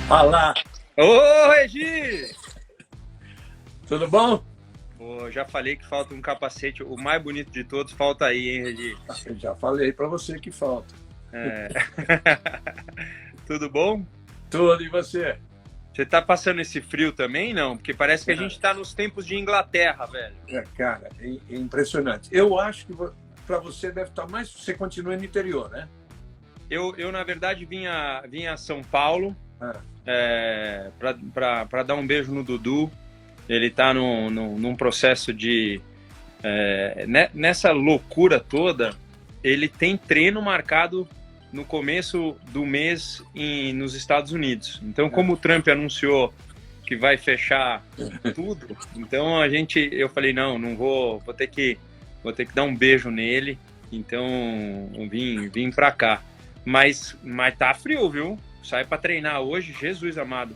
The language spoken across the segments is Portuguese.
Olá, Ô, Regi! tudo bom? Pô, já falei que falta um capacete, o mais bonito de todos, falta aí, hein, Regi? Eu já falei para você que falta. É. Tudo bom? Tudo, e você? Você tá passando esse frio também, não? Porque parece que a gente tá nos tempos de Inglaterra, velho. Cara, é impressionante. Eu acho que para você deve estar mais. Você continua no interior, né? Eu na verdade, vinha a São Paulo Ah, para dar um beijo no Dudu. Ele tá num processo de... nessa loucura toda, ele tem treino marcado no começo do mês nos Estados Unidos. Então, como o Trump anunciou que vai fechar tudo, então eu falei, não vou ter que dar um beijo nele. Então, eu vim para cá. Mas tá frio, viu? Sai para treinar hoje, Jesus amado.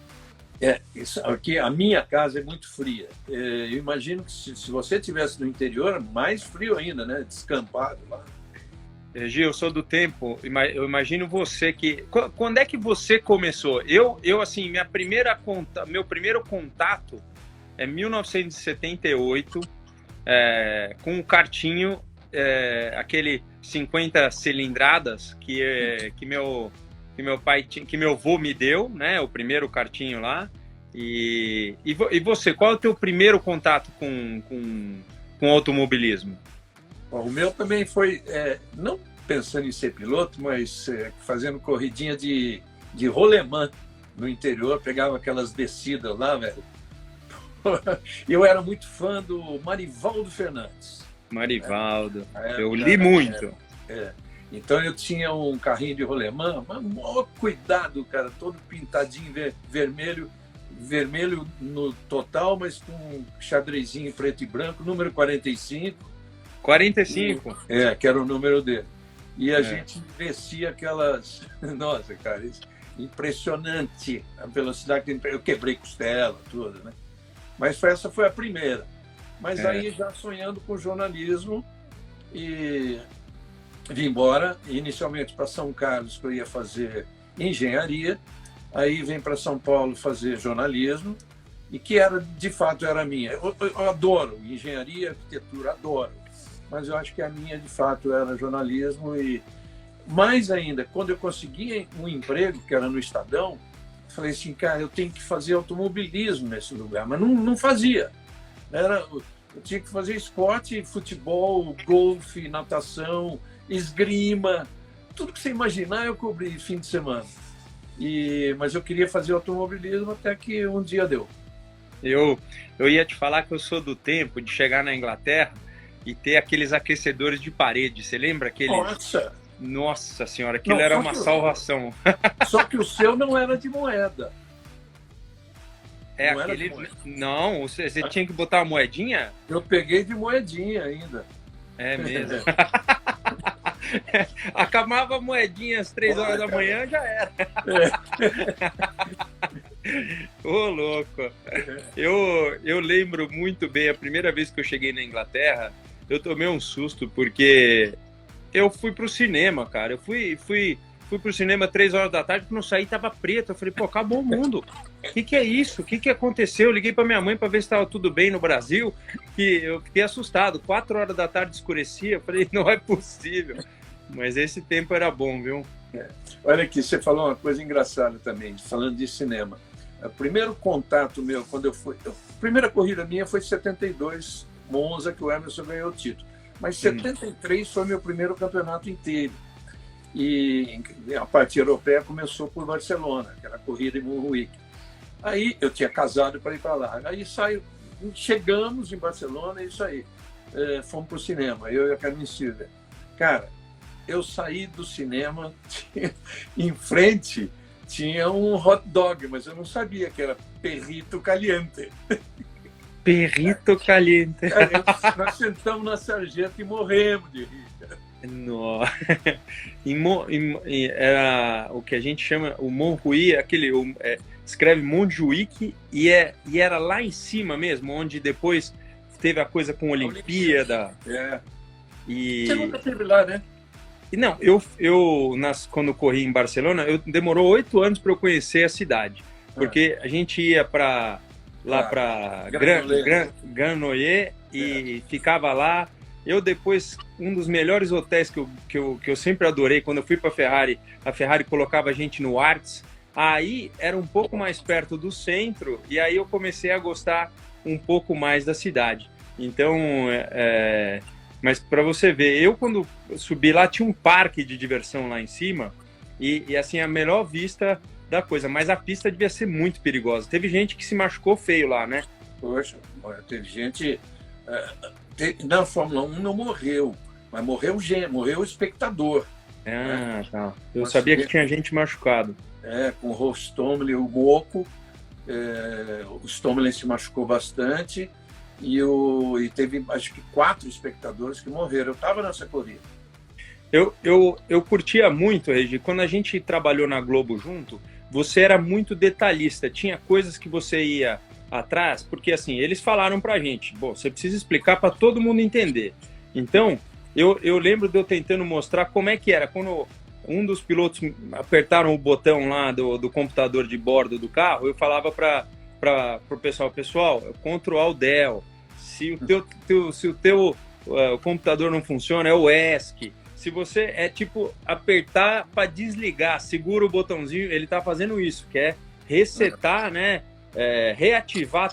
isso aqui, a minha casa é muito fria. Eu imagino que se você estivesse no interior, mais frio ainda, né? Descampado lá. Regi, eu sou do tempo, eu imagino você que... Quando é que você começou? Eu assim, meu primeiro contato é 1978, com um kartinho, aquele 50 cilindradas que meu pai tinha, que meu avô me deu, né? O primeiro kartinho lá. E você, qual é o teu primeiro contato com automobilismo? Bom, o meu também foi, não pensando em ser piloto, mas fazendo corridinha de rolemã no interior, pegava aquelas descidas lá, velho. Eu era muito fã do Marivaldo Fernandes. Marivaldo, eu Época, li muito. é. Então eu tinha um carrinho de rolemã, mas maior cuidado, cara, todo pintadinho vermelho, vermelho no total, mas com um xadrezinho preto e branco, número 45. 45? Que era o número dele. E a É. gente descia aquelas. Nossa, cara, impressionante a velocidade que eu quebrei costela, tudo, né? Mas essa foi a primeira. Mas aí já sonhando com jornalismo e vim embora, inicialmente para São Carlos, que eu ia fazer engenharia, aí vim para São Paulo fazer jornalismo, e que era, de fato, era a minha. Eu adoro engenharia, arquitetura, adoro. Mas eu acho que a minha, de fato, era jornalismo. E mais ainda, quando eu consegui um emprego, que era no Estadão, falei assim, cara, eu tenho que fazer automobilismo nesse lugar, mas não fazia. Eu tinha que fazer esporte, futebol, golfe, natação, esgrima, tudo que você imaginar eu cobri fim de semana. Mas eu queria fazer automobilismo até que um dia deu. Eu ia te falar que eu sou do tempo de chegar na Inglaterra e ter aqueles aquecedores de parede. Você lembra aqueles? Nossa! Nossa senhora, aquilo Não, era uma salvação. Só que o seu não era de moeda. É Não era aquele. de moeda. Não, você tinha que botar uma moedinha? Eu peguei de moedinha ainda. É mesmo. Acabava a moedinha às 3 horas da manhã, já era. Ô, louco. Eu lembro muito bem, a primeira vez que eu cheguei na Inglaterra, eu tomei um susto, porque eu fui pro cinema, cara. Eu fui pro cinema 3 horas da tarde, quando eu saí tava preto. Eu falei, pô, acabou o mundo. O que é isso? O que aconteceu? Eu liguei pra minha mãe pra ver se tava tudo bem no Brasil, que eu fiquei assustado. 4 horas da tarde escurecia, eu falei, não é possível. Mas esse tempo era bom, viu? Olha aqui, você falou uma coisa engraçada também, falando de cinema. O primeiro contato meu, quando eu fui... A primeira corrida minha foi em 72, Monza, que o Emerson ganhou o título. Mas 73 foi meu primeiro campeonato inteiro. E a parte europeia começou por Barcelona, que era a corrida em Montjuic. Aí eu tinha casado para ir para lá. Aí chegamos em Barcelona, é isso aí. Fomos para o cinema, eu e a Carmen Silva. Cara, eu saí do cinema, em frente tinha um hot dog, mas eu não sabia que era perrito caliente. Perrito caliente. Cara, nós sentamos na sarjeta e morremos de rir. Nossa. Era o que a gente chama o Montjuïc, escreve Montjuïc e era lá em cima mesmo, onde depois teve a coisa com a Olimpíada. Você nunca esteve lá, né? Não, quando corri em Barcelona, demorou 8 anos para eu conhecer a cidade. porque a gente ia para lá para Grand-Noyer e ficava lá. Eu depois, um dos melhores hotéis que eu sempre adorei, quando eu fui para a Ferrari colocava a gente no Arts, aí era um pouco mais perto do centro, e aí eu comecei a gostar um pouco mais da cidade. Então, mas para você ver, eu quando subi lá, tinha um parque de diversão lá em cima, e assim, a melhor vista da coisa, mas a pista devia ser muito perigosa. Teve gente que se machucou feio lá, né? Poxa, teve gente... Na Fórmula 1 não morreu, mas morreu o espectador. Ah, tá. Eu sabia que tinha gente machucado. Com o Rostomley, o Moco, o Stommelen se machucou bastante e teve, acho que 4 espectadores que morreram. Eu estava nessa corrida. Eu curtia muito, Regi, quando a gente trabalhou na Globo junto, você era muito detalhista, tinha coisas que você ia atrás, porque assim, eles falaram pra gente, bom, você precisa explicar para todo mundo entender. Então, eu lembro de eu tentando mostrar como é que era, quando um dos pilotos apertaram o botão lá do computador de bordo do carro, eu falava para o pessoal, Ctrl Del, se o teu computador não funciona, é o ESC. Se você apertar para desligar, segura o botãozinho, ele tá fazendo isso, que é resetar, né? Reativar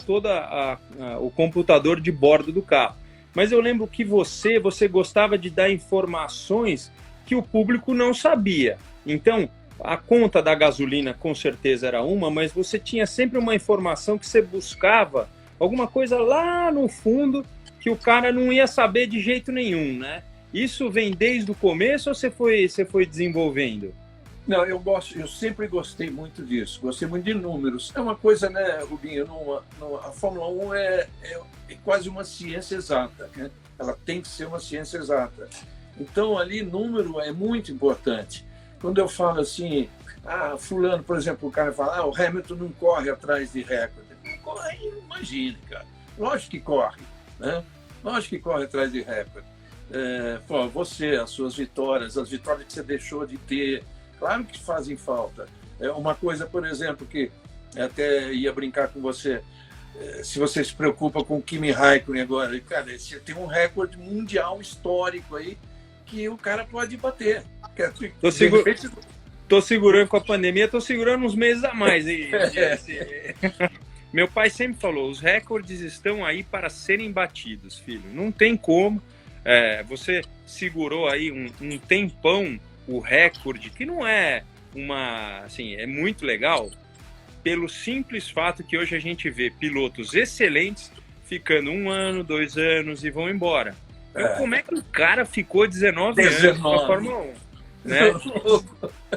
o computador de bordo do carro. Mas eu lembro que você gostava de dar informações que o público não sabia. Então, a conta da gasolina com certeza era uma, mas você tinha sempre uma informação que você buscava, alguma coisa lá no fundo que o cara não ia saber de jeito nenhum, né? Isso vem desde o começo ou você foi desenvolvendo? Não, eu sempre gostei muito disso, gostei muito de números. É uma coisa, né, Rubinho, a Fórmula 1 é quase uma ciência exata, né? Ela tem que ser uma ciência exata. Então, ali, número é muito importante. Quando eu falo assim, fulano, por exemplo, o cara fala, o Hamilton não corre atrás de recorde. Não corre, imagine, cara. Lógico que corre, né? Lógico que corre atrás de recorde. Você, as suas vitórias, as vitórias que você deixou de ter, claro que fazem falta. Uma coisa, por exemplo, que até ia brincar com você, se você se preocupa com o Kimi Raikkonen agora, cara, você tem um recorde mundial histórico aí que o cara pode bater. Tô segurando com a pandemia, tô segurando uns meses a mais. Meu pai sempre falou, os recordes estão aí para serem batidos, filho. Não tem como. Você segurou aí um tempão o recorde, que não é assim, é muito legal, pelo simples fato que hoje a gente vê pilotos excelentes ficando 1 ano, 2 anos e vão embora. Então, como é que o cara ficou 19 anos na Fórmula 1? Né?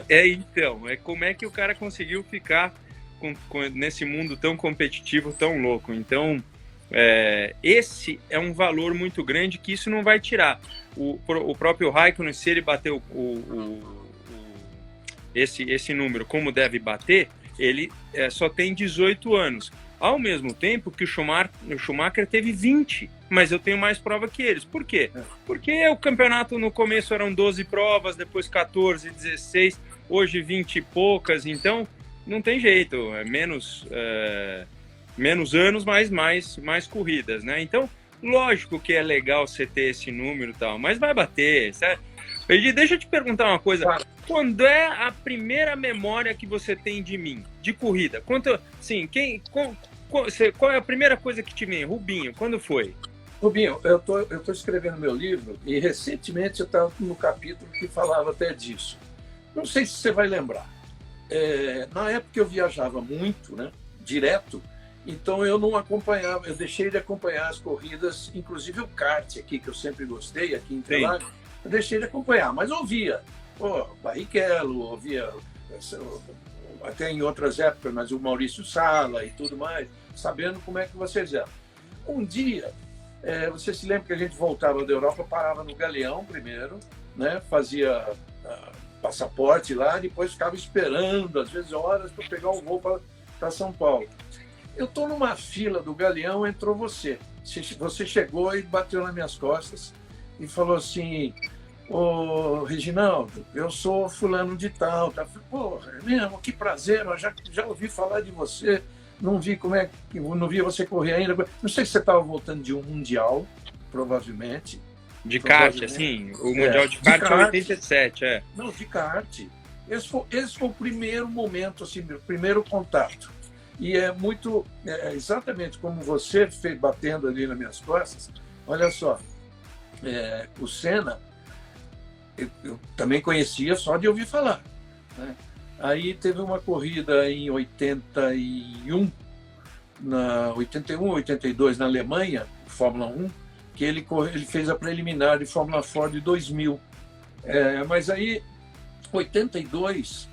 Então, como é que o cara conseguiu ficar nesse mundo tão competitivo, tão louco? Então, esse é um valor muito grande que isso não vai tirar. O próprio Raikkonen, se ele bater esse número como deve bater, ele só tem 18 anos. Ao mesmo tempo que o Schumacher teve 20, mas eu tenho mais prova que eles. Por quê? Porque o campeonato no começo eram 12 provas, depois 14, 16, hoje 20 e poucas, então não tem jeito, menos anos, mas mais corridas, né? Então, lógico que é legal você ter esse número e tal, mas vai bater, certo? Deixa eu te perguntar uma coisa. Claro. Quando é a primeira memória que você tem de mim, de corrida? Qual é a primeira coisa que te vem? Rubinho, quando foi? Rubinho, eu tô escrevendo meu livro e recentemente eu estava no capítulo que falava até disso. Não sei se você vai lembrar. Na época eu viajava muito, né, direto, então eu não acompanhava, eu deixei de acompanhar as corridas, inclusive o kart aqui, que eu sempre gostei, aqui em Interlagos, eu deixei de acompanhar, mas ouvia. Barrichello, ouvia até em outras épocas, mas o Maurício Sala e tudo mais, sabendo como é que vocês eram. Um dia, você se lembra que a gente voltava da Europa, parava no Galeão primeiro, né, fazia passaporte lá, depois ficava esperando, às vezes horas, para pegar um voo para São Paulo. Eu estou numa fila do Galeão, entrou você. Você chegou e bateu nas minhas costas e falou assim, ô Reginaldo, eu sou fulano de tal. Tá? Porra, é mesmo, que prazer, eu já ouvi falar de você, não vi como é que não vi você correr ainda. Não sei se você estava voltando de um mundial, provavelmente. De kart, assim, o Mundial de kart é 87, é. Não, de kart. Esse foi o primeiro momento, assim, o primeiro contato. E é muito, exatamente como você fez batendo ali nas minhas costas. Olha só, o Senna, eu também conhecia só de ouvir falar, né? Aí teve uma corrida em 81, 82 na Alemanha, Fórmula 1, que ele fez a preliminar de Fórmula Ford de 2000. Mas aí, 82,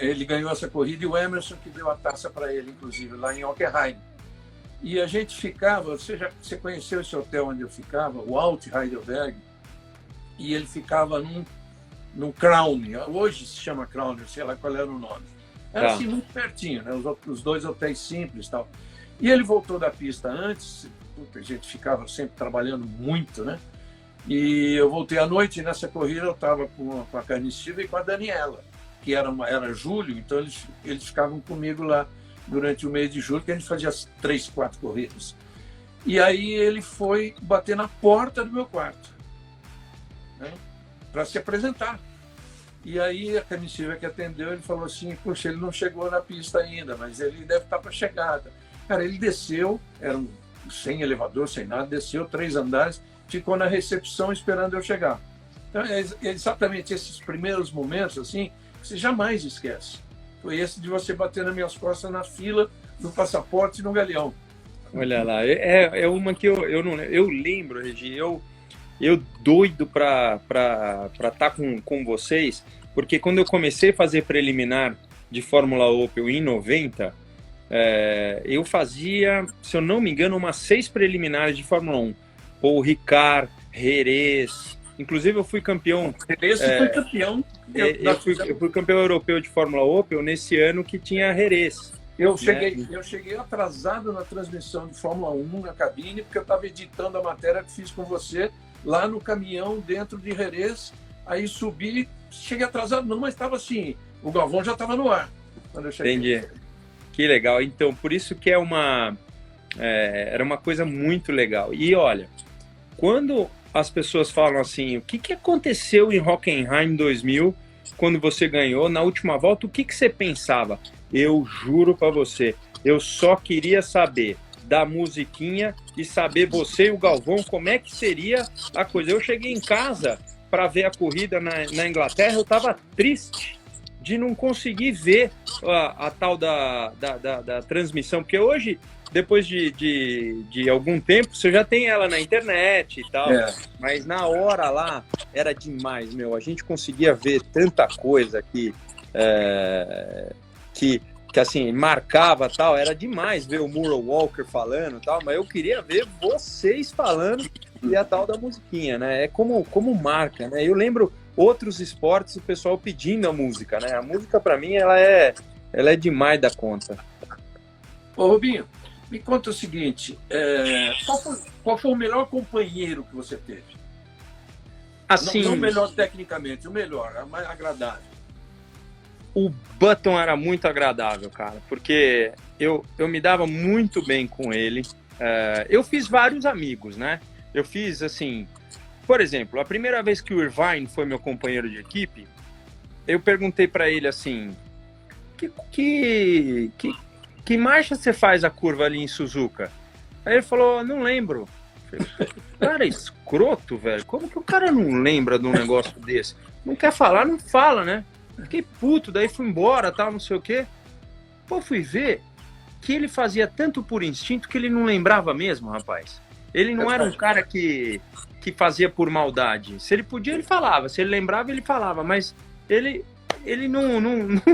ele ganhou essa corrida e o Emerson que deu a taça para ele, inclusive, lá em Hockenheim. E a gente ficava, você conheceu esse hotel onde eu ficava, o Alt Heidelberg, e ele ficava num Crown, hoje se chama Crown, sei lá qual era o nome. Era assim, muito pertinho, né? Os dois hotéis simples e tal. E ele voltou da pista antes, a gente ficava sempre trabalhando muito, né? E eu voltei à noite, e nessa corrida eu estava com a Carne Silva e com a Daniela, que era julho, então eles ficavam comigo lá durante o mês de julho, que a gente fazia 3, 4 corridas. E aí ele foi bater na porta do meu quarto, né, para se apresentar. E aí a Carne Silva que atendeu, ele falou assim, puxa, ele não chegou na pista ainda, mas ele deve estar para a chegada. Cara, ele desceu, sem elevador, sem nada, desceu 3 andares, ficou na recepção esperando eu chegar. Então, é exatamente esses primeiros momentos, assim, que você jamais esquece. Foi esse de você bater nas minhas costas na fila do passaporte e no galeão. Olha lá, é uma que eu lembro, Regi, eu doido para estar com vocês, porque quando eu comecei a fazer preliminar de Fórmula Opel em 90, eu fazia, se eu não me engano, umas 6 preliminares de Fórmula 1. Paul Ricard, Jerez, inclusive eu fui campeão. Foi campeão. Eu fui campeão europeu de Fórmula Opel nesse ano que tinha Jerez. Eu cheguei atrasado na transmissão de Fórmula 1 na cabine, porque eu estava editando a matéria que fiz com você lá no caminhão dentro de Jerez. Aí subi, cheguei atrasado, não, mas estava assim, o Galvão já estava no ar quando eu cheguei. Entendi. Que legal. Então, por isso que era uma coisa muito legal. E olha, quando as pessoas falam assim, o que aconteceu em Hockenheim 2000, quando você ganhou, na última volta, o que você pensava? Eu juro para você, eu só queria saber da musiquinha e saber você e o Galvão, como é que seria a coisa. Eu cheguei em casa para ver a corrida na Inglaterra, eu estava triste de não conseguir ver a tal da transmissão, porque hoje, depois de algum tempo, você já tem ela na internet e tal, mas na hora lá era demais, meu. A gente conseguia ver tanta coisa que assim, marcava tal, era demais ver o Murray Walker falando tal, mas eu queria ver vocês falando e a tal da musiquinha, né? É como marca, né? Eu lembro outros esportes, o pessoal pedindo a música, né? A música, para mim, ela é demais da conta. Ô, Rubinho, me conta o seguinte, qual foi o melhor companheiro que você teve? Assim, não o melhor tecnicamente, o melhor, a mais agradável. O Button era muito agradável, cara, porque eu me dava muito bem com ele. Eu fiz vários amigos, né? Eu fiz, assim... Por exemplo, a primeira vez que o Irvine foi meu companheiro de equipe, eu perguntei para ele assim, que marcha você faz a curva ali em Suzuka? Aí ele falou, não lembro. Eu falei, cara, escroto, velho. Como que o cara não lembra de um negócio desse? Não quer falar, não fala, né? Fiquei puto, daí fui embora, tal, não sei o quê. Pô, fui ver que ele fazia tanto por instinto que ele não lembrava mesmo, rapaz. Ele não era um cara que fazia por maldade. Se ele podia, ele falava. Se ele lembrava, ele falava. Mas ele não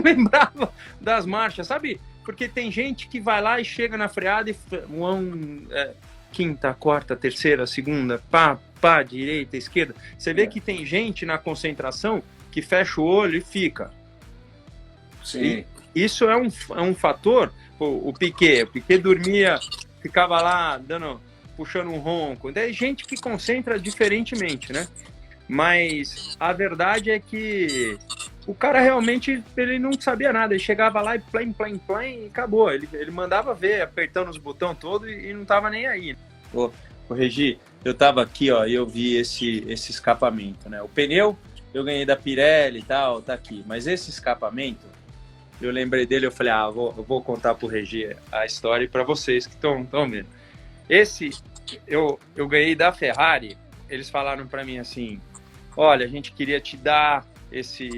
lembrava das marchas, sabe? Porque tem gente que vai lá e chega na freada e... quinta, quarta, terceira, segunda, pá, direita, esquerda. Você vê que tem gente na concentração que fecha o olho e fica. Sim. E isso é um fator. O Piquet dormia, ficava lá puxando um ronco. Tem gente que concentra diferentemente, né? Mas a verdade é que o cara realmente ele não sabia nada. Ele chegava lá e plém, e acabou. Ele mandava ver, apertando os botões todos e não tava nem aí. Ô, Regi, eu tava aqui, ó, e eu vi esse escapamento, né? O pneu eu ganhei da Pirelli e tal, tá aqui. Mas esse escapamento, eu lembrei dele, eu falei, eu vou contar pro Regi a história e para vocês que estão vendo. Esse eu ganhei da Ferrari. Eles falaram para mim assim, olha, a gente queria te dar esse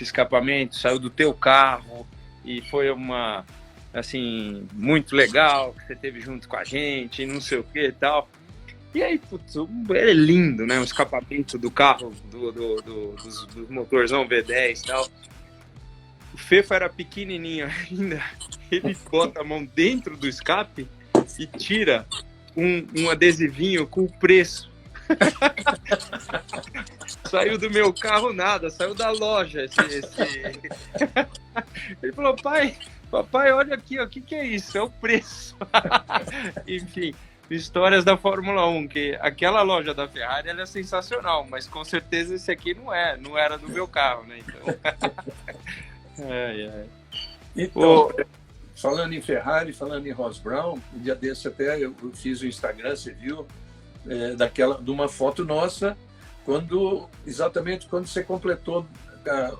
escapamento, saiu do teu carro e foi uma, assim, muito legal que você teve junto com a gente, não sei o que e tal. E aí, putz, é lindo, né? O escapamento do carro, do motorzão V10 e tal. O Fefo era pequenininho ainda, ele bota a mão dentro do escape e tira um adesivinho com o preço. Saiu do meu carro nada, saiu da loja Ele falou, papai, olha aqui, ó, o que é isso? É o preço. Enfim, histórias da Fórmula 1, que aquela loja da Ferrari ela é sensacional, mas com certeza esse aqui não era do meu carro, né? Então, então falando em Ferrari, falando em Ross Brown, um dia desse até eu fiz o Instagram, você viu, de uma foto nossa, exatamente quando você completou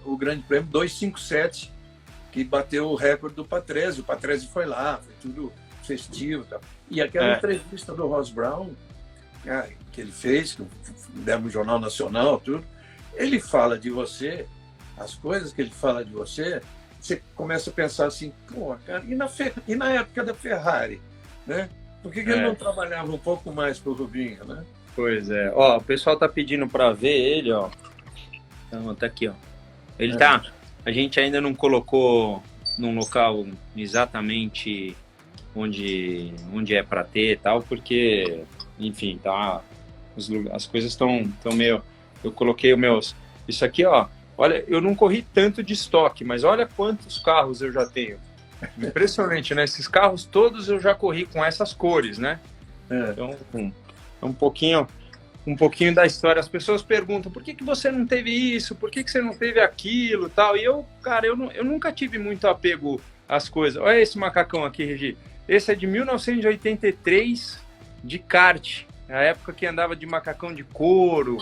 o Grande Prêmio 257, que bateu o recorde do Patrese. O Patrese foi lá, foi tudo festivo. Tá? E aquela entrevista do Ross Brown, que ele fez, que deu no Jornal Nacional, tudo, ele fala de você, as coisas que ele fala de você, você começa a pensar assim, pô, cara, e na época da Ferrari, né? Por que ele não trabalhava um pouco mais com o Rubinho, né? Pois é. Ó, o pessoal tá pedindo para ver ele, ó. Então, tá aqui, ó. Ele tá... A gente ainda não colocou num local exatamente onde é para ter e tal, porque, enfim, tá... As coisas estão meio... Eu coloquei os meus... Isso aqui, ó. Olha, eu não corri tanto de estoque, mas olha quantos carros eu já tenho. Impressionante, né? Esses carros todos eu já corri com essas cores, né? Então, um pouquinho da história. As pessoas perguntam, por que você não teve isso? Por que você não teve aquilo? Tal. E eu, cara, eu nunca tive muito apego às coisas. Olha esse macacão aqui, Regi. Esse é de 1983, de kart. A época que andava de macacão de couro.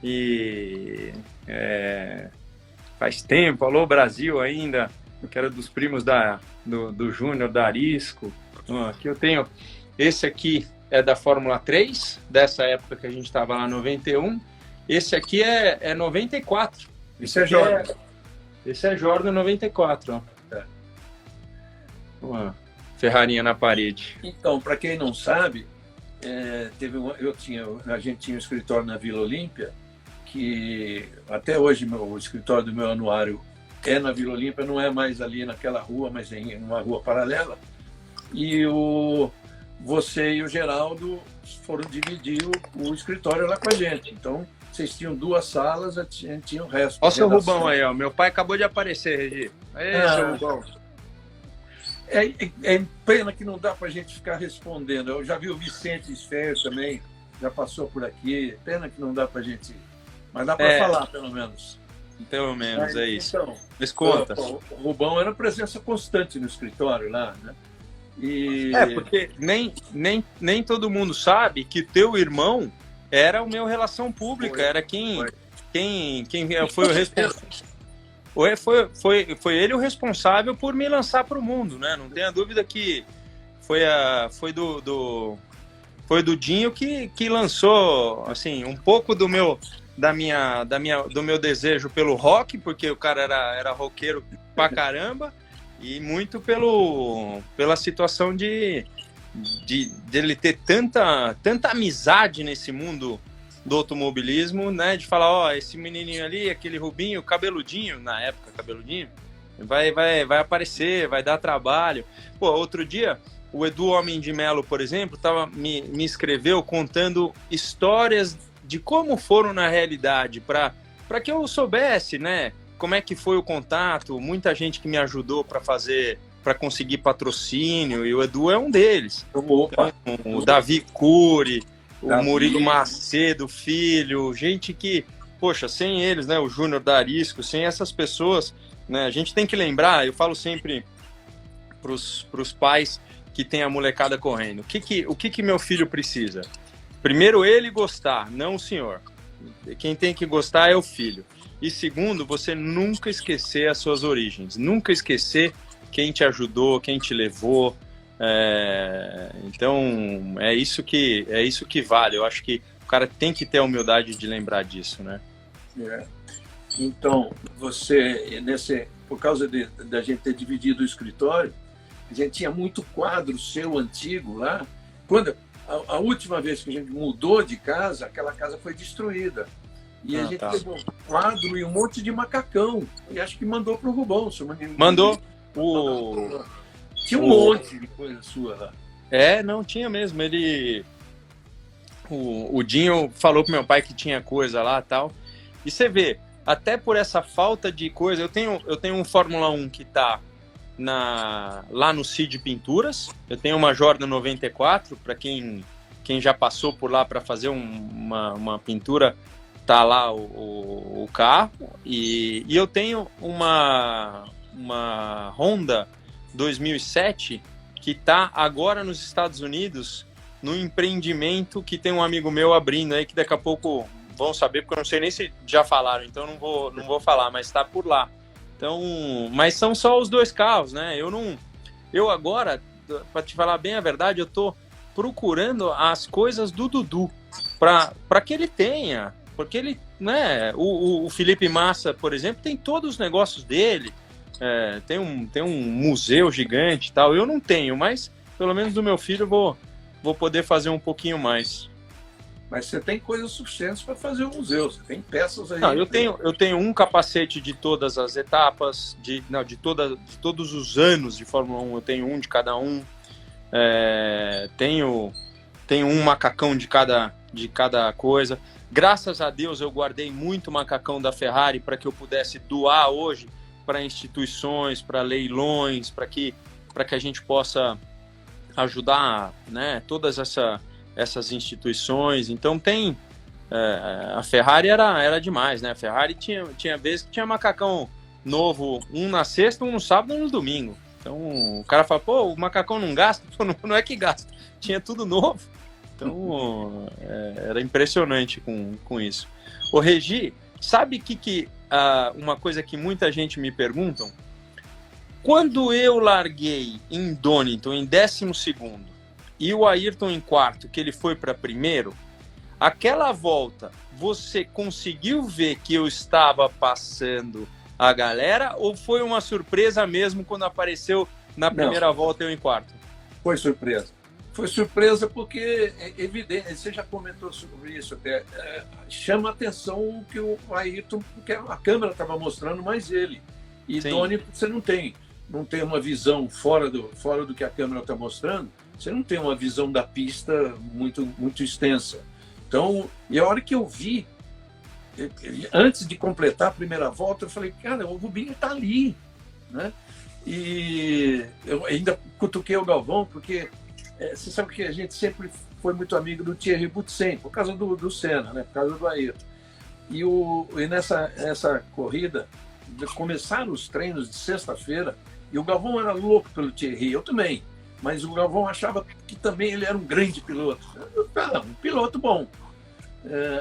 E faz tempo, alô Brasil ainda, que era dos primos do Júnior, da Arisco. Aqui eu tenho, esse aqui é da Fórmula 3, dessa época que a gente estava lá, 91. Esse aqui é 94. Esse é Jordan. Esse é Jordan 94, ó. Uma Ferrarinha na parede. Então, para quem não sabe, a gente tinha um escritório na Vila Olímpia, que até hoje o escritório do meu anuário é na Vila Olímpia, não é mais ali naquela rua, mas em uma rua paralela. E você e o Geraldo foram dividir o escritório lá com a gente. Então, vocês tinham 2 salas, a gente tinha o resto. Olha o seu Rubão aí, ó. Meu pai acabou de aparecer, Regi. Aí, seu Rubão. É pena que não dá para a gente ficar respondendo. Eu já vi o Vicente Sfer também, já passou por aqui. Pena que não dá para a gente... Mas dá para falar, pelo menos. Pelo menos, é isso. Então, mas conta. O Rubão era presença constante no escritório lá, né? Porque nem todo mundo sabe que teu irmão era o meu relação pública, era quem foi o responsável. Foi ele o responsável por me lançar para o mundo, né? Não tenha dúvida que foi do Dinho que lançou, assim, um pouco do meu desejo pelo rock, porque o cara era roqueiro pra caramba, e muito pela situação de ele ter tanta amizade nesse mundo do automobilismo, né? De falar, ó, esse menininho ali, aquele Rubinho, cabeludinho, na época, cabeludinho, vai aparecer, vai dar trabalho. Pô, outro dia, o Edu Homem de Melo, por exemplo, me escreveu contando histórias de como foram na realidade, para que eu soubesse, né, como é que foi o contato, muita gente que me ajudou para conseguir patrocínio, e o Edu é um deles. Então, o Davi Cury, o Murilo Macedo, filho, gente que poxa, sem eles, né, o Júnior da Arisco, sem essas pessoas, né, a gente tem que lembrar, eu falo sempre pros pais que tem a molecada correndo, o que meu filho precisa? Primeiro, ele gostar, não o senhor. Quem tem que gostar é o filho. E segundo, você nunca esquecer as suas origens, nunca esquecer quem te ajudou, quem te levou. Então, é isso que vale. Eu acho que o cara tem que ter a humildade de lembrar disso, né? Então, você, por causa da gente ter dividido o escritório, a gente tinha muito quadro seu antigo lá. Quando a última vez que a gente mudou de casa, aquela casa foi destruída. E a gente pegou um quadro e um monte de macacão. E acho que mandou para o Rubão. Mandou. Tinha um monte de coisa sua lá. Não tinha mesmo. O Dinho falou pro meu pai que tinha coisa lá e tal. E você vê, até por essa falta de coisa, eu tenho um Fórmula 1 que tá lá no Cid Pinturas. Eu tenho uma Jordan 94, para quem já passou por lá para fazer uma pintura, tá lá o carro. E eu tenho uma Honda 2007 que tá agora nos Estados Unidos, no empreendimento que tem um amigo meu abrindo aí, que daqui a pouco vão saber, porque eu não sei nem se já falaram, então não vou falar, mas tá por lá. Então, mas são só os 2 carros, né? Eu agora, para te falar bem a verdade, eu tô procurando as coisas do Dudu para que ele tenha, porque ele, né? O Felipe Massa, por exemplo, tem todos os negócios dele, tem um museu gigante e tal. Eu não tenho, mas pelo menos do meu filho eu vou poder fazer um pouquinho mais. Mas você tem coisas suficientes para fazer o museu, você tem peças aí. Não, eu tenho um capacete de todas as etapas, de todos os anos de Fórmula 1, eu tenho um de cada um. Tenho um macacão de cada coisa. Graças a Deus eu guardei muito macacão da Ferrari para que eu pudesse doar hoje para instituições, para leilões, para que a gente possa ajudar, né, todas essas instituições. Então a Ferrari era demais, né? A Ferrari tinha vezes que tinha macacão novo, um na sexta, um no sábado e um no domingo. Então o cara fala, pô, o macacão não gasta? Pô, não é que gasta, tinha tudo novo. Então era impressionante com isso. Ô Regi, sabe que uma coisa que muita gente me perguntam? Quando eu larguei em Donington em 12º e o Ayrton em 4º, que ele foi para primeiro, aquela volta, você conseguiu ver que eu estava passando a galera ou foi uma surpresa mesmo quando apareceu na primeira volta eu em 4º? Foi surpresa. Foi surpresa porque é evidente, você já comentou sobre isso até, chama a atenção que o Ayrton, porque a câmera estava mostrando mais ele. E Donington você não tem uma visão fora do que a câmera está mostrando, você não tem uma visão da pista muito, muito extensa. Então, e a hora que eu vi, antes de completar a primeira volta, eu falei, cara, o Rubinho está ali, né? E eu ainda cutuquei o Galvão, porque você sabe que a gente sempre foi muito amigo do Thierry Boutsen, por causa do Senna, né? Por causa do Ayrton. E nessa corrida, começaram os treinos de sexta-feira, e o Galvão era louco pelo Thierry, eu também. Mas o Galvão achava que também ele era um grande piloto. Um piloto bom.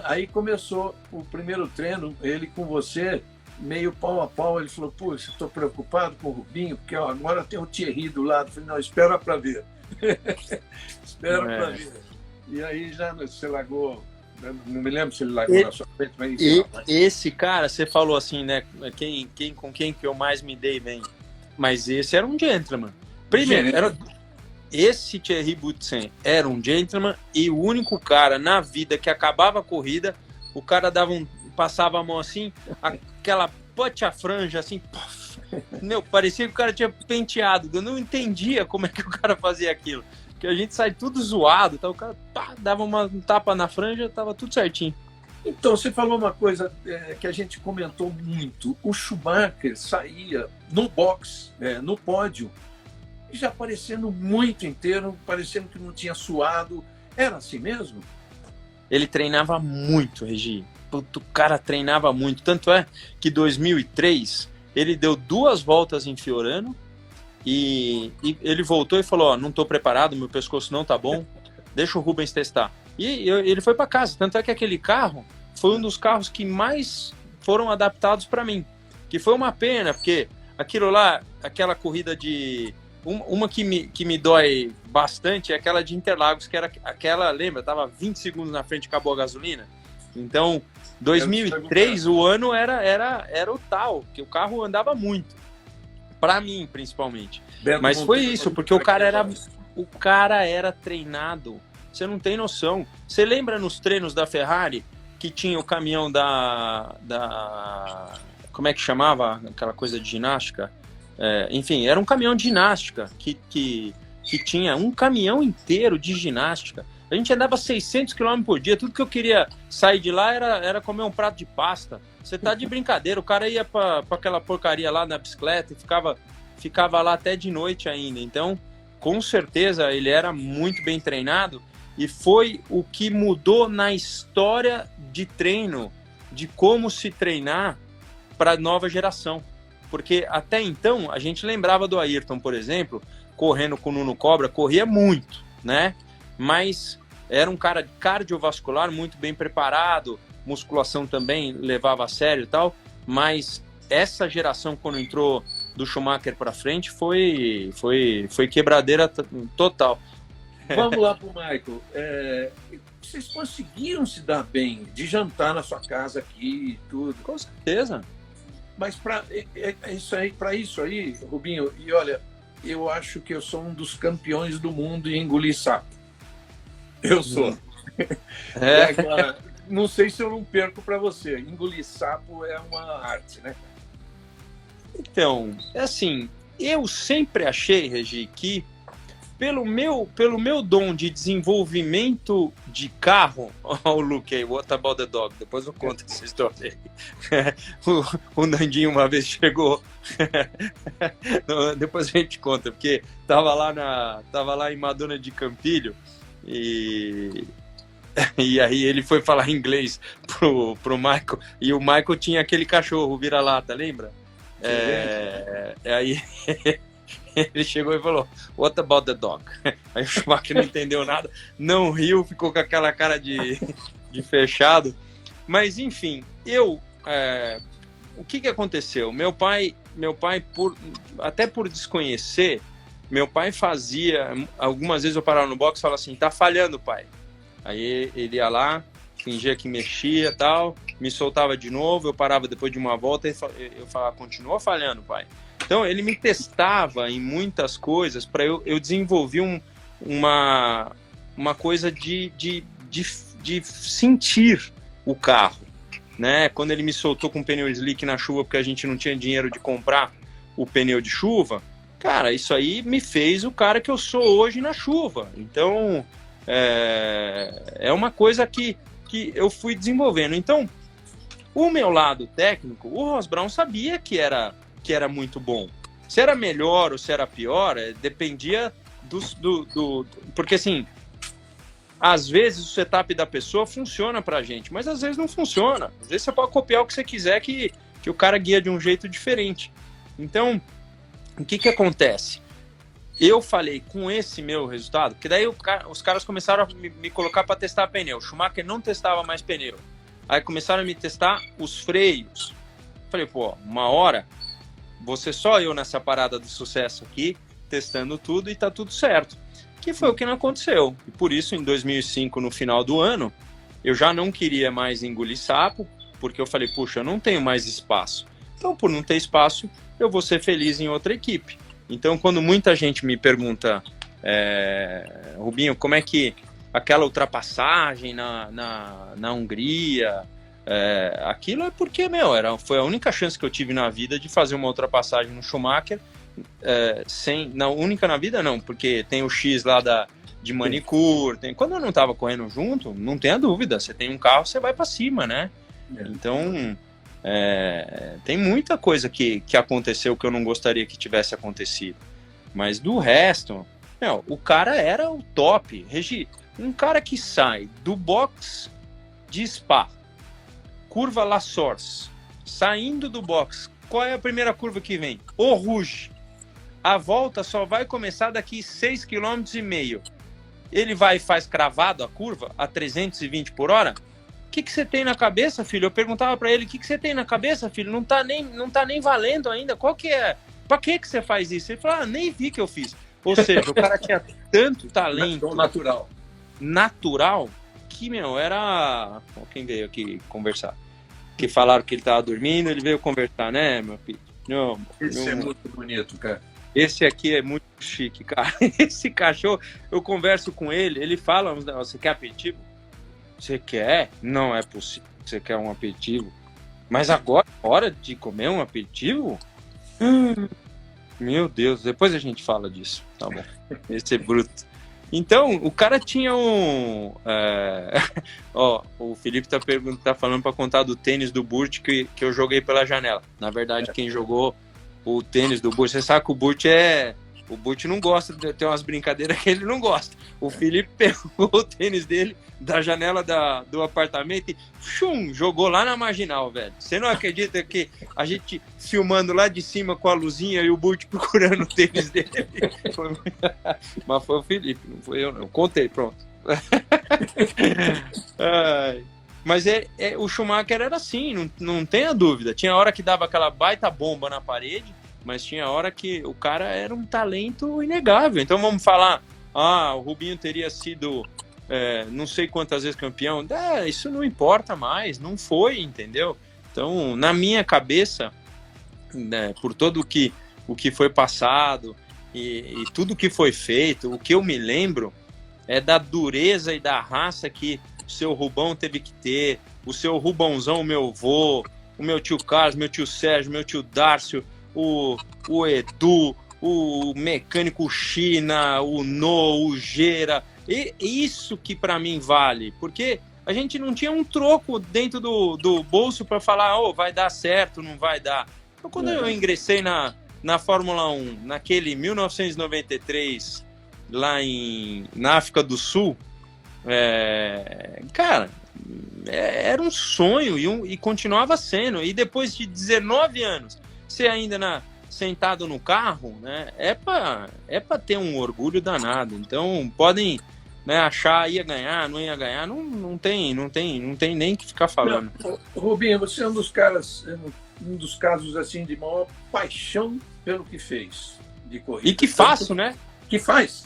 Aí começou o primeiro treino, ele com você, meio pau a pau. Ele falou, puxa, estou preocupado com o Rubinho, porque agora tem o Thierry do lado. Eu falei, não, espera para ver. Espera para ver. E aí já você largou, não me lembro se ele largou na sua frente, mas... Esse cara, você falou assim, né, com quem que eu mais me dei bem. Mas esse era um gentleman. Primeiro, esse Thierry Boutsen era um gentleman e o único cara na vida que acabava a corrida, o cara passava a mão assim, aquela pote franja assim, puff, parecia que o cara tinha penteado. Eu não entendia como é que o cara fazia aquilo. Porque a gente sai tudo zoado, tá? O cara dava um tapa na franja, tava tudo certinho. Então, você falou uma coisa que a gente comentou muito. O Schumacher saía no box, no pódio, já parecendo muito inteiro, parecendo que não tinha suado. Era assim mesmo? Ele treinava muito, Regi. puto, o cara treinava muito. Tanto é que 2003 ele deu 2 voltas em Fiorano e ele voltou e falou, ó, não tô preparado, meu pescoço não tá bom, deixa o Rubens testar. E ele foi para casa. Tanto é que aquele carro foi um dos carros que mais foram adaptados para mim. Que foi uma pena, porque aquilo lá, aquela corrida de... Uma que me dói bastante é aquela de Interlagos, que era aquela, lembra? Tava 20 segundos na frente e acabou a gasolina. Então, 2003, o ano era o tal, que o carro andava muito. Para mim, principalmente. Mas foi isso, porque o cara era treinado. Você não tem noção. Você lembra nos treinos da Ferrari que tinha o caminhão da como é que chamava aquela coisa de ginástica? Enfim, era um caminhão de ginástica que tinha um caminhão inteiro de ginástica. A gente andava 600 km por dia. Tudo que eu queria sair de lá era comer um prato de pasta. Você tá de brincadeira. O cara ia para aquela porcaria lá na bicicleta e ficava lá até de noite ainda. Então, com certeza, ele era muito bem treinado. E foi o que mudou na história de treino, de como se treinar para a nova geração. Porque até então, a gente lembrava do Ayrton, por exemplo, correndo com o Nuno Cobra, corria muito, né? Mas era um cara cardiovascular, muito bem preparado, musculação também levava a sério e tal, mas essa geração, quando entrou do Schumacher para frente, foi quebradeira total. Vamos lá para o Michael. Vocês conseguiram se dar bem de jantar na sua casa aqui e tudo? Com certeza. Mas para isso aí, Rubinho, e olha, eu acho que eu sou um dos campeões do mundo em engolir sapo. Eu sou. Agora, não sei se eu não perco para você. Engolir sapo é uma arte, né? Então, assim, eu sempre achei, Regi, que pelo meu dom de desenvolvimento de carro, o Luke aí, what about the dog? Depois eu conto essa história aí. O Nandinho uma vez chegou, depois a gente conta, porque tava lá em Madonna de Campilho e aí ele foi falar inglês pro Michael, e o Michael tinha aquele cachorro vira-lata, lembra? Aí ele chegou e falou, what about the dog? Aí o Schumacher não entendeu nada, não riu, ficou com aquela cara de fechado. Mas, enfim, o que aconteceu? Meu pai, até por desconhecer, meu pai fazia, algumas vezes eu parava no box e falava assim, tá falhando, pai. Aí ele ia lá, fingia que mexia e tal, me soltava de novo, eu parava depois de uma volta e eu falava, continua falhando, pai. Então, ele me testava em muitas coisas para eu desenvolver uma coisa de sentir o carro, né? Quando ele me soltou com pneu slick na chuva, porque a gente não tinha dinheiro de comprar o pneu de chuva, cara, isso aí me fez o cara que eu sou hoje na chuva. Então, é uma coisa que eu fui desenvolvendo. Então, o meu lado técnico, o Ross Brawn sabia que era muito bom. Se era melhor ou se era pior, dependia porque assim, às vezes o setup da pessoa funciona pra gente, mas às vezes não funciona. Às vezes você pode copiar o que você quiser que o cara guia de um jeito diferente. Então, o que acontece? Eu falei com esse meu resultado, porque daí os caras começaram a me colocar para testar pneu. O Schumacher não testava mais pneu. Aí começaram a me testar os freios. Falei, pô, uma hora, você só eu nessa parada do sucesso aqui, testando tudo e tá tudo certo. Que foi o que não aconteceu. E por isso, em 2005, no final do ano, eu já não queria mais engolir sapo, porque eu falei, puxa, eu não tenho mais espaço. Então, por não ter espaço, eu vou ser feliz em outra equipe. Então, quando muita gente me pergunta, Rubinho, como é que aquela ultrapassagem na Hungria, aquilo é porque, foi a única chance que eu tive na vida de fazer uma ultrapassagem no Schumacher, única na vida não, porque tem o X lá de manicure, quando eu não estava correndo junto, não tenha dúvida, você tem um carro, você vai para cima, né? Então, tem muita coisa que aconteceu que eu não gostaria que tivesse acontecido, mas do resto, o cara era o top. Regi, um cara que sai do box de Spa curva La Source, saindo do box, qual é a primeira curva que vem? O Rouge. A volta só vai começar daqui 6,5 km. Ele vai e faz cravado a curva a 320 por hora? O que você tem na cabeça, filho? Eu perguntava para ele, o que você tem na cabeça, filho? Não tá nem valendo ainda. Qual que é? Pra que você faz isso? Ele falou, nem vi que eu fiz. Ou seja, o cara tinha tanto talento natural que, era... Quem veio aqui conversar? Que falaram que ele tava dormindo, ele veio conversar, né, meu filho? Não, esse é muito bonito, cara. Esse aqui é muito chique, cara. Esse cachorro, eu converso com ele, ele fala, você quer aperitivo? Você quer? Não é possível. Você quer um aperitivo? Mas agora, hora de comer um aperitivo? Meu Deus, depois a gente fala disso. Tá bom. Esse é bruto. Então, o cara tinha um... o Felipe tá falando para contar do tênis do Burt que eu joguei pela janela. Na verdade, quem jogou o tênis do Burt... Você sabe que o Burt O Burt não gosta, tem umas brincadeiras que ele não gosta. O Felipe pegou o tênis dele da janela do apartamento e jogou lá na marginal, velho. Você não acredita que a gente filmando lá de cima com a luzinha e o Burt procurando o tênis dele? Mas foi o Felipe, não foi eu, não. Eu contei, pronto. Mas o Schumacher era assim, não tenha dúvida. Tinha hora que dava aquela baita bomba na parede, mas tinha hora que o cara era um talento inegável. Então vamos falar, o Rubinho teria sido não sei quantas vezes campeão. Isso não importa mais, não foi, entendeu? Então, na minha cabeça, por todo o que foi passado e tudo que foi feito, o que eu me lembro é da dureza e da raça que o seu Rubão teve que ter, o seu Rubãozão, meu avô, o meu tio Carlos, meu tio Sérgio, meu tio Dárcio, o Edu, o mecânico China, o No, o Gera. E isso que para mim vale, porque a gente não tinha um troco dentro do bolso para falar, vai dar certo, não vai dar. Então, quando eu ingressei na Fórmula 1, naquele 1993, lá na África do Sul, cara, era um sonho e continuava sendo. E depois de 19 anos, você ainda sentado no carro, né, é para ter um orgulho danado. Então, podem achar ia ganhar, não ia ganhar, não tem nem que ficar falando. Não, Rubinho, você é um dos casos assim de maior paixão pelo que fez de corrida. E que faço, né? Que faz.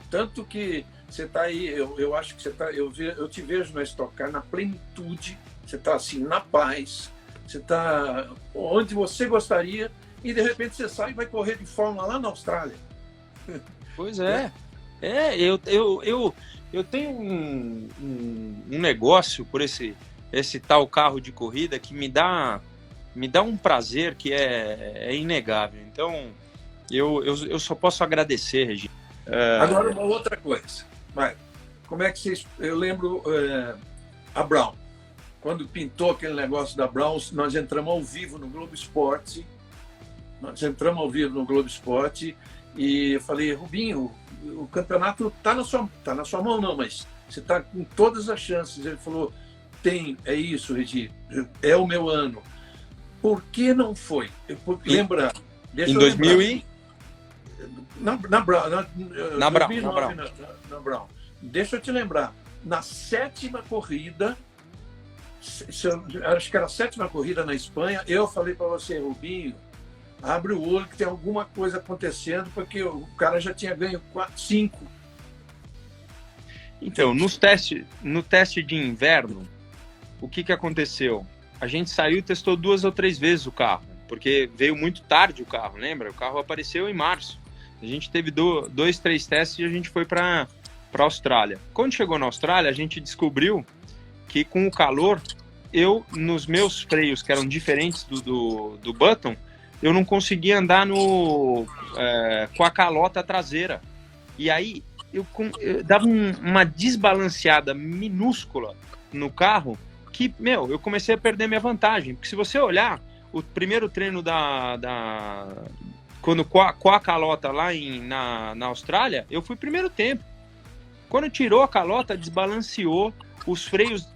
Tanto que você está aí, eu acho que você está, eu te vejo na Stock Car na plenitude, você está assim, na paz, você está onde você gostaria e de repente você sai e vai correr de Fórmula lá na Austrália. Pois é. Eu tenho um negócio por esse tal carro de corrida que me dá um prazer que é inegável. Então, eu só posso agradecer, Regina. Agora, uma outra coisa. Mas, como é que vocês... Eu lembro a Brown. Quando pintou aquele negócio da Brown, nós entramos ao vivo no Globo Esporte. E eu falei, Rubinho, o campeonato tá na sua mão, não, mas você tá com todas as chances. Ele falou, é isso, Regi, é o meu ano. Por que não foi? Lembra? Em 2000 e... Na Brown. Na Brown. Deixa eu te lembrar. Na 7ª corrida, acho que era a 7ª corrida na Espanha, eu falei para você, Rubinho, abre o olho que tem alguma coisa acontecendo, porque o cara já tinha ganho 5. Então, no teste de inverno, o que aconteceu? A gente saiu e testou 2 ou 3 vezes o carro, porque veio muito tarde o carro, lembra? O carro apareceu em março. A gente teve 2, 3 testes e a gente foi para a Austrália. Quando chegou na Austrália, a gente descobriu que com o calor, nos meus freios, que eram diferentes do Button, eu não conseguia andar com a calota traseira. E aí eu dava uma desbalanceada minúscula no carro que, eu comecei a perder minha vantagem. Porque se você olhar, o primeiro treino quando com a calota lá na Austrália, eu fui primeiro tempo. Quando tirou a calota, desbalanceou, os freios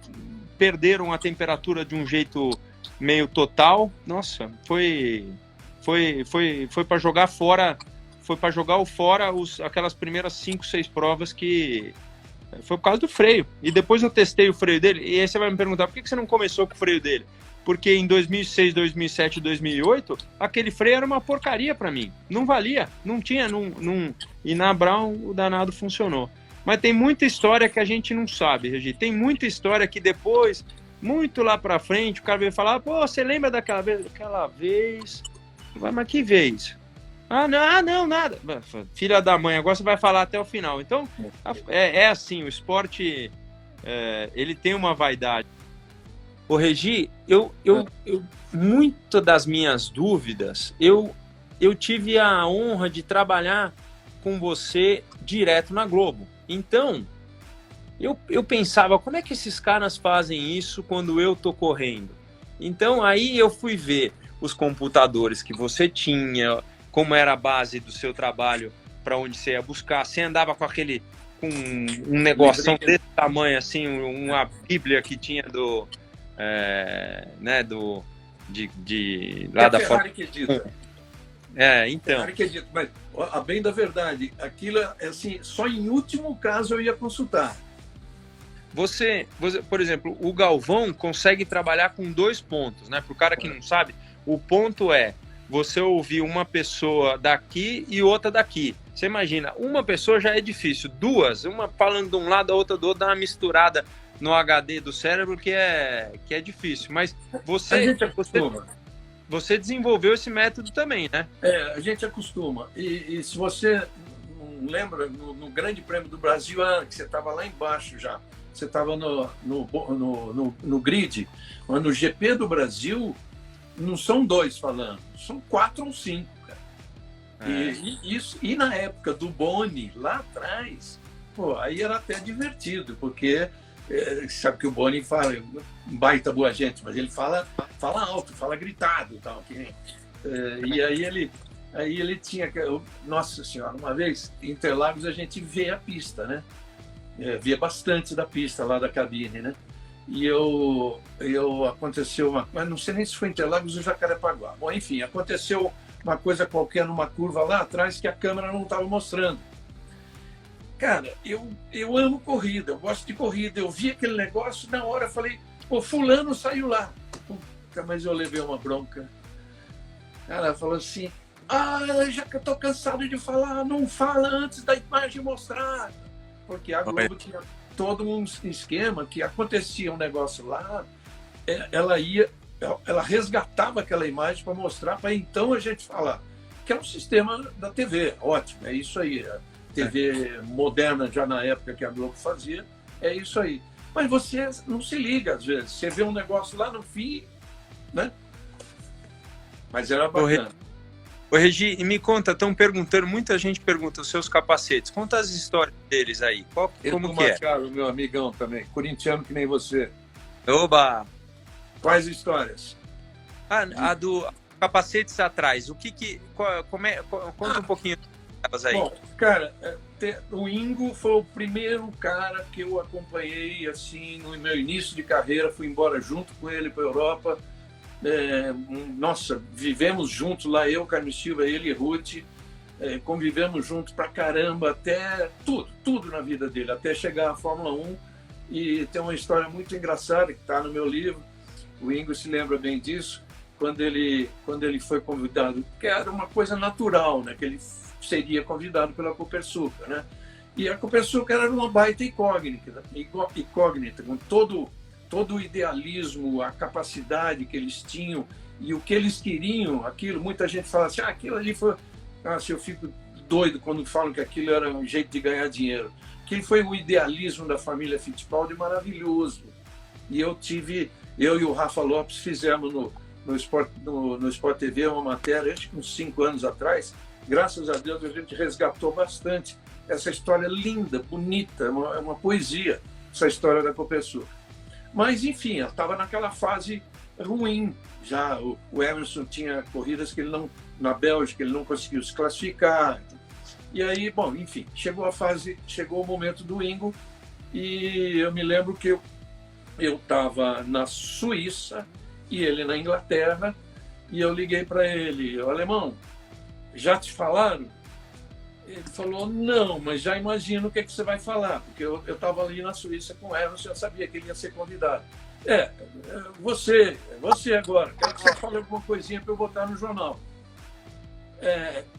perderam a temperatura de um jeito meio total. Nossa, foi para jogar fora, aquelas primeiras 5, 6 provas que foi por causa do freio. E depois eu testei o freio dele, e aí você vai me perguntar, por que você não começou com o freio dele? Porque em 2006, 2007, 2008, aquele freio era uma porcaria para mim. Não valia, não tinha, e na Brown o danado funcionou. Mas tem muita história que a gente não sabe, Regi. Tem muita história que depois, muito lá para frente, o cara veio falar, pô, você lembra daquela vez? Aquela vez... Mas que vez? Não, nada. Filha da mãe, agora você vai falar até o final. Então, é assim, o esporte, ele tem uma vaidade. Ô, Regi, muitas das minhas dúvidas, eu tive a honra de trabalhar com você direto na Globo. Então, eu pensava, como é que esses caras fazem isso quando eu tô correndo? Então, aí eu fui ver os computadores que você tinha, como era a base do seu trabalho, para onde você ia buscar. Você andava com um negoção desse tamanho, assim, uma bíblia que tinha lá da Ferrari que edita. Então. Ferrari que edita, mas a bem da verdade, aquilo assim, só em último caso eu ia consultar. Você, por exemplo, o Galvão consegue trabalhar com 2 pontos, né? Para o cara que não sabe, o ponto é você ouvir uma pessoa daqui e outra daqui. Você imagina, uma pessoa já é difícil, 2, uma falando de um lado, a outra do outro, dá uma misturada no HD do cérebro que é difícil. Mas você desenvolveu esse método também, né? A gente acostuma. E se você não lembra, no Grande Prêmio do Brasil, que você estava lá embaixo já, você estava no grid, mas no GP do Brasil não são 2 falando, são 4 ou 5, cara. E na época do Boni, lá atrás, pô, aí era até divertido, porque sabe que o Boni fala, baita boa gente, mas ele fala alto, fala gritado e tal. E aí ele tinha... Nossa Senhora, uma vez, em Interlagos, a gente vê a pista, né? Via bastante da pista lá da cabine, né? E aconteceu mas não sei nem se foi Interlagos ou Jacarepaguá. Bom, enfim, aconteceu uma coisa qualquer numa curva lá atrás que a câmera não estava mostrando. Cara, eu amo corrida, eu gosto de corrida. Eu vi aquele negócio, na hora eu falei, pô, fulano saiu lá. Puta, mas eu levei uma bronca. Cara, falou assim, já que eu tô cansado de falar, não fala antes da imagem mostrar. Porque a Globo tinha todo um esquema que acontecia um negócio lá, ela resgatava aquela imagem para mostrar, para então a gente falar. Que é um sistema da TV, ótimo, é isso aí. A TV moderna, já na época que a Globo fazia, é isso aí. Mas você não se liga, às vezes. Você vê um negócio lá no fim, né? Mas era bacana. Ô, Regi, e me conta, estão perguntando, muita gente pergunta os seus capacetes. Conta as histórias deles aí. Como que é? Machado, meu amigão também, corintiano que nem você. Oba! Quais histórias? A do capacetes atrás. Conta um pouquinho delas aí. Bom, cara, o Ingo foi o primeiro cara que eu acompanhei, assim, no meu início de carreira. Fui embora junto com ele para a Europa. Nossa, vivemos juntos lá, eu, Carlos Silva, ele e Ruth, convivemos juntos pra caramba, até tudo na vida dele, até chegar à Fórmula 1. E tem uma história muito engraçada que está no meu livro. O Ingo se lembra bem disso, quando ele foi convidado, que era uma coisa natural, né, que ele seria convidado pela Copersucar, né? E a Copersucar era uma baita incógnita, com todo o idealismo, a capacidade que eles tinham e o que eles queriam, aquilo, muita gente fala assim, aquilo ali foi... Nossa, eu fico doido quando falam que aquilo era um jeito de ganhar dinheiro. Aquilo foi o idealismo da família Fittipaldi maravilhoso. E eu e o Rafa Lopes fizemos no Sport TV uma matéria, acho que uns 5 anos atrás. Graças a Deus a gente resgatou bastante essa história linda, bonita, é uma poesia, essa história da Copersucar. Mas, enfim, ela estava naquela fase ruim. Já o Emerson tinha corridas que ele não, na Bélgica, ele não conseguiu se classificar. E aí, bom, enfim, chegou o momento do Ingo e eu me lembro que eu estava na Suíça e ele na Inglaterra, e eu liguei para ele: alemão, já te falaram? Ele falou: não, mas já imagino o que, é que você vai falar, porque eu estava ali na Suíça com o Emerson, eu sabia que ele ia ser convidado. Você agora, quero que você fale alguma coisinha para eu botar no jornal.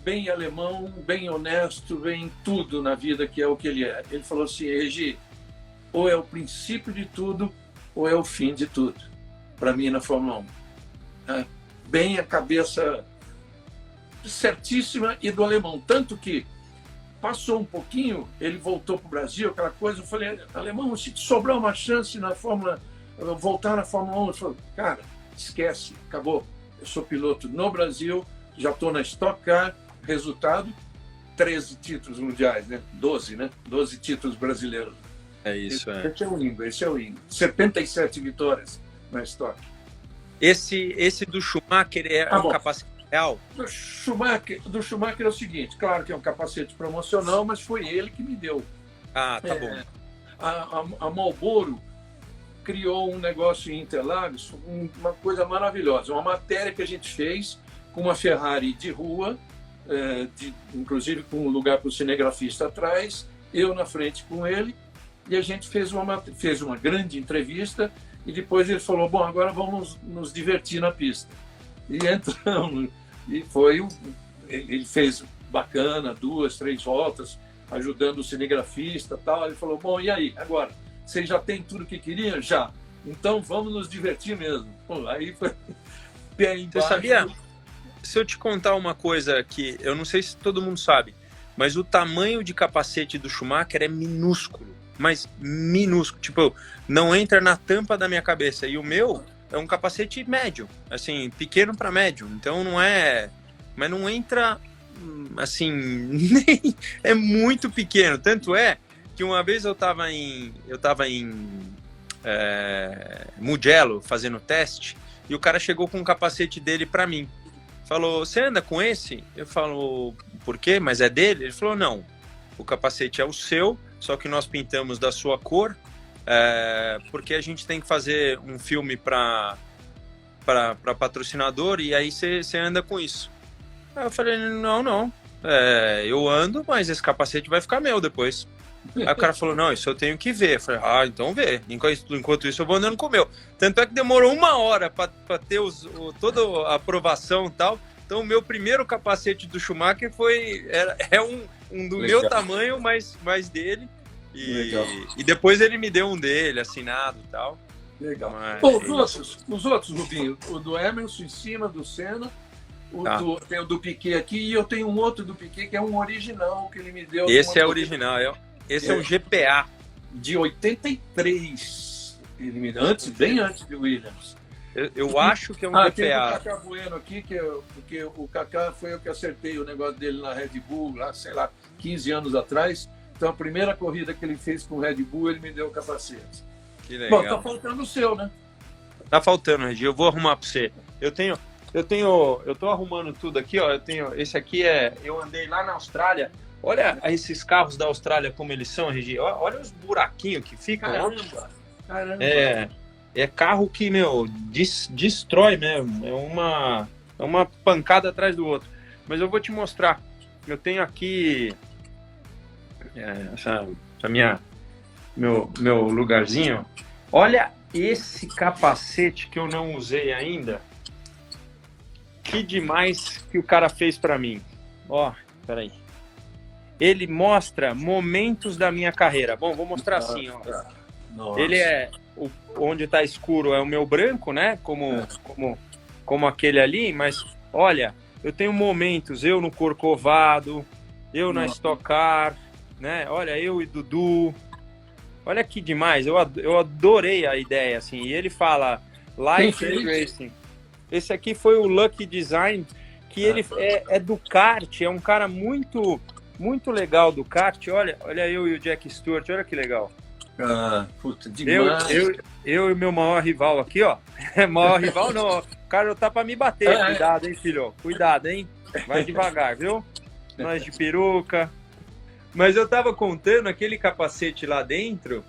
Bem alemão, bem honesto, bem tudo na vida, que é o que ele é. Ele falou assim: Regi, ou é o princípio de tudo, ou é o fim de tudo, para mim na Fórmula 1. Bem a cabeça certíssima e do alemão. Tanto que passou um pouquinho, ele voltou para o Brasil, aquela coisa, eu falei: alemão, se te sobrar uma chance na Fórmula, voltar na Fórmula 1, ele falou: cara, esquece, acabou. Eu sou piloto no Brasil, já estou na Stock Car, resultado, 13 títulos mundiais, né? 12, né? 12 títulos brasileiros. É isso, Esse é o Ingo. 77 vitórias na Stock. Esse do Schumacher é um capacete real? Do Schumacher é o seguinte, claro que é um capacete promocional, mas foi ele que me deu. Tá bom. A Marlboro criou um negócio em Interlagos, uma coisa maravilhosa, uma matéria que a gente fez com uma Ferrari de rua, inclusive com um lugar para o cinegrafista atrás, eu na frente com ele, e a gente fez uma grande entrevista, e depois ele falou: bom, agora vamos nos divertir na pista. E entramos, e ele fez bacana, 2, 3 voltas, ajudando o cinegrafista e tal. Ele falou: bom, e aí, agora? Vocês já têm tudo que queriam? Já. Então vamos nos divertir mesmo. Pô, aí foi pé embaixo. Você sabia? Se eu te contar uma coisa que eu não sei se todo mundo sabe, mas o tamanho de capacete do Schumacher é minúsculo, mas minúsculo. Tipo, não entra na tampa da minha cabeça. E o meu é um capacete médio, assim, pequeno para médio. Então não é... Mas não entra, assim, nem... É muito pequeno. Tanto é que uma vez eu tava em Mugello fazendo teste, e o cara chegou com um capacete dele para mim. Falou: você anda com esse? Eu falo: por quê? Mas é dele? Ele falou: não, o capacete é o seu, só que nós pintamos da sua cor, porque a gente tem que fazer um filme para patrocinador, e aí você anda com isso. Aí eu falei: não, eu ando, mas esse capacete vai ficar meu depois. Aí o cara falou: não, isso eu tenho que ver. Eu falei: então vê. Enquanto isso eu vou andando com o meu. Tanto é que demorou 1 hora para ter toda a aprovação e tal. Então o meu primeiro capacete do Schumacher é um do Legal. meu tamanho, mas dele. E depois ele me deu um dele, assinado e tal. Legal. Mas... Bom, os outros, Rubinho, o do Emerson em cima, do Senna, tem o do Piquet aqui, e eu tenho um outro do Piquet que é um original que ele me deu. Esse é original, esse é um GPA. De 83, ele me deu, bem antes de Williams. Eu acho que é um GPA. GPA. Tem o Kaká Bueno aqui, porque o Kaká foi eu que acertei o negócio dele na Red Bull, lá, sei lá, 15 anos atrás. Então, a primeira corrida que ele fez com o Red Bull, ele me deu o capacete. Que legal. Bom, tá faltando o seu, né? Tá faltando, Regi. Eu vou arrumar para você. Eu tô arrumando tudo aqui, ó. Esse aqui eu andei lá na Austrália. Olha esses carros da Austrália como eles são, Regi. Olha os buraquinhos que ficam. Caramba. É carro que, meu, destrói mesmo. É uma pancada atrás do outro. Mas eu vou te mostrar. Eu tenho aqui meu lugarzinho. Olha esse capacete que eu não usei ainda. Que demais que o cara fez para mim. Ó, peraí. Ele mostra momentos da minha carreira. Bom, vou mostrar assim, ó. Nossa. Ele onde tá escuro é o meu branco, né? Como aquele ali, mas olha, eu tenho momentos, eu no Corcovado, eu na Stock Car, né? Olha, eu e Dudu. Olha que demais, eu adorei a ideia, assim. E ele fala, Life is Racing. Esse aqui foi o Lucky Design, que ele é do kart, é um cara muito, muito legal do kart. Olha eu e o Jack Stewart, olha que legal. Puta, demais. Eu e meu maior rival aqui, ó. Maior rival não, ó. O cara tá pra me bater. Cuidado, hein, filho? Cuidado, hein? Vai devagar, viu? Nós de peruca. Mas eu tava contando, aquele capacete lá dentro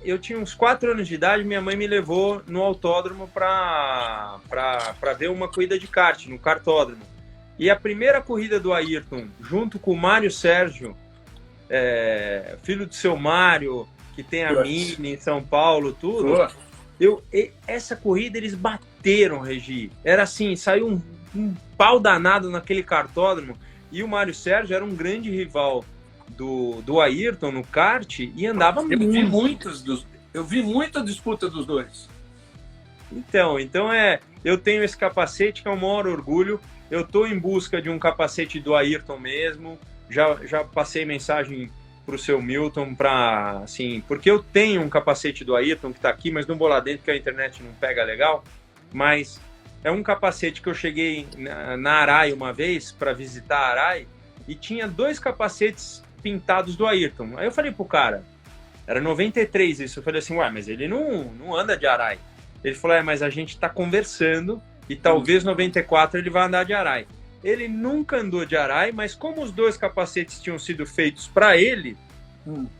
eu tinha uns 4 anos de idade, minha mãe me levou no autódromo para ver uma corrida de kart, no kartódromo. E a primeira corrida do Ayrton, junto com o Mário Sérgio, filho do seu Mário, que tem a Mini em São Paulo, tudo. Essa corrida eles bateram, Regi. Era assim, saiu um pau danado naquele kartódromo. E o Mário Sérgio era um grande rival do Ayrton no kart e andava muito. Eu vi muita disputa dos dois. Então eu tenho esse capacete que é o maior orgulho. Eu estou em busca de um capacete do Ayrton mesmo. Já passei mensagem para o seu Milton assim, porque eu tenho um capacete do Ayrton que está aqui, mas não vou lá dentro porque a internet não pega legal. Mas é um capacete que eu cheguei na Arai uma vez para visitar a Arai e tinha 2 capacetes pintados do Ayrton. Aí eu falei pro cara, era 93 isso, eu falei assim, ué, mas ele não anda de Arai. Ele falou, mas a gente tá conversando e talvez 94 ele vai andar de Arai. Ele nunca andou de Arai, mas como os 2 capacetes tinham sido feitos para ele,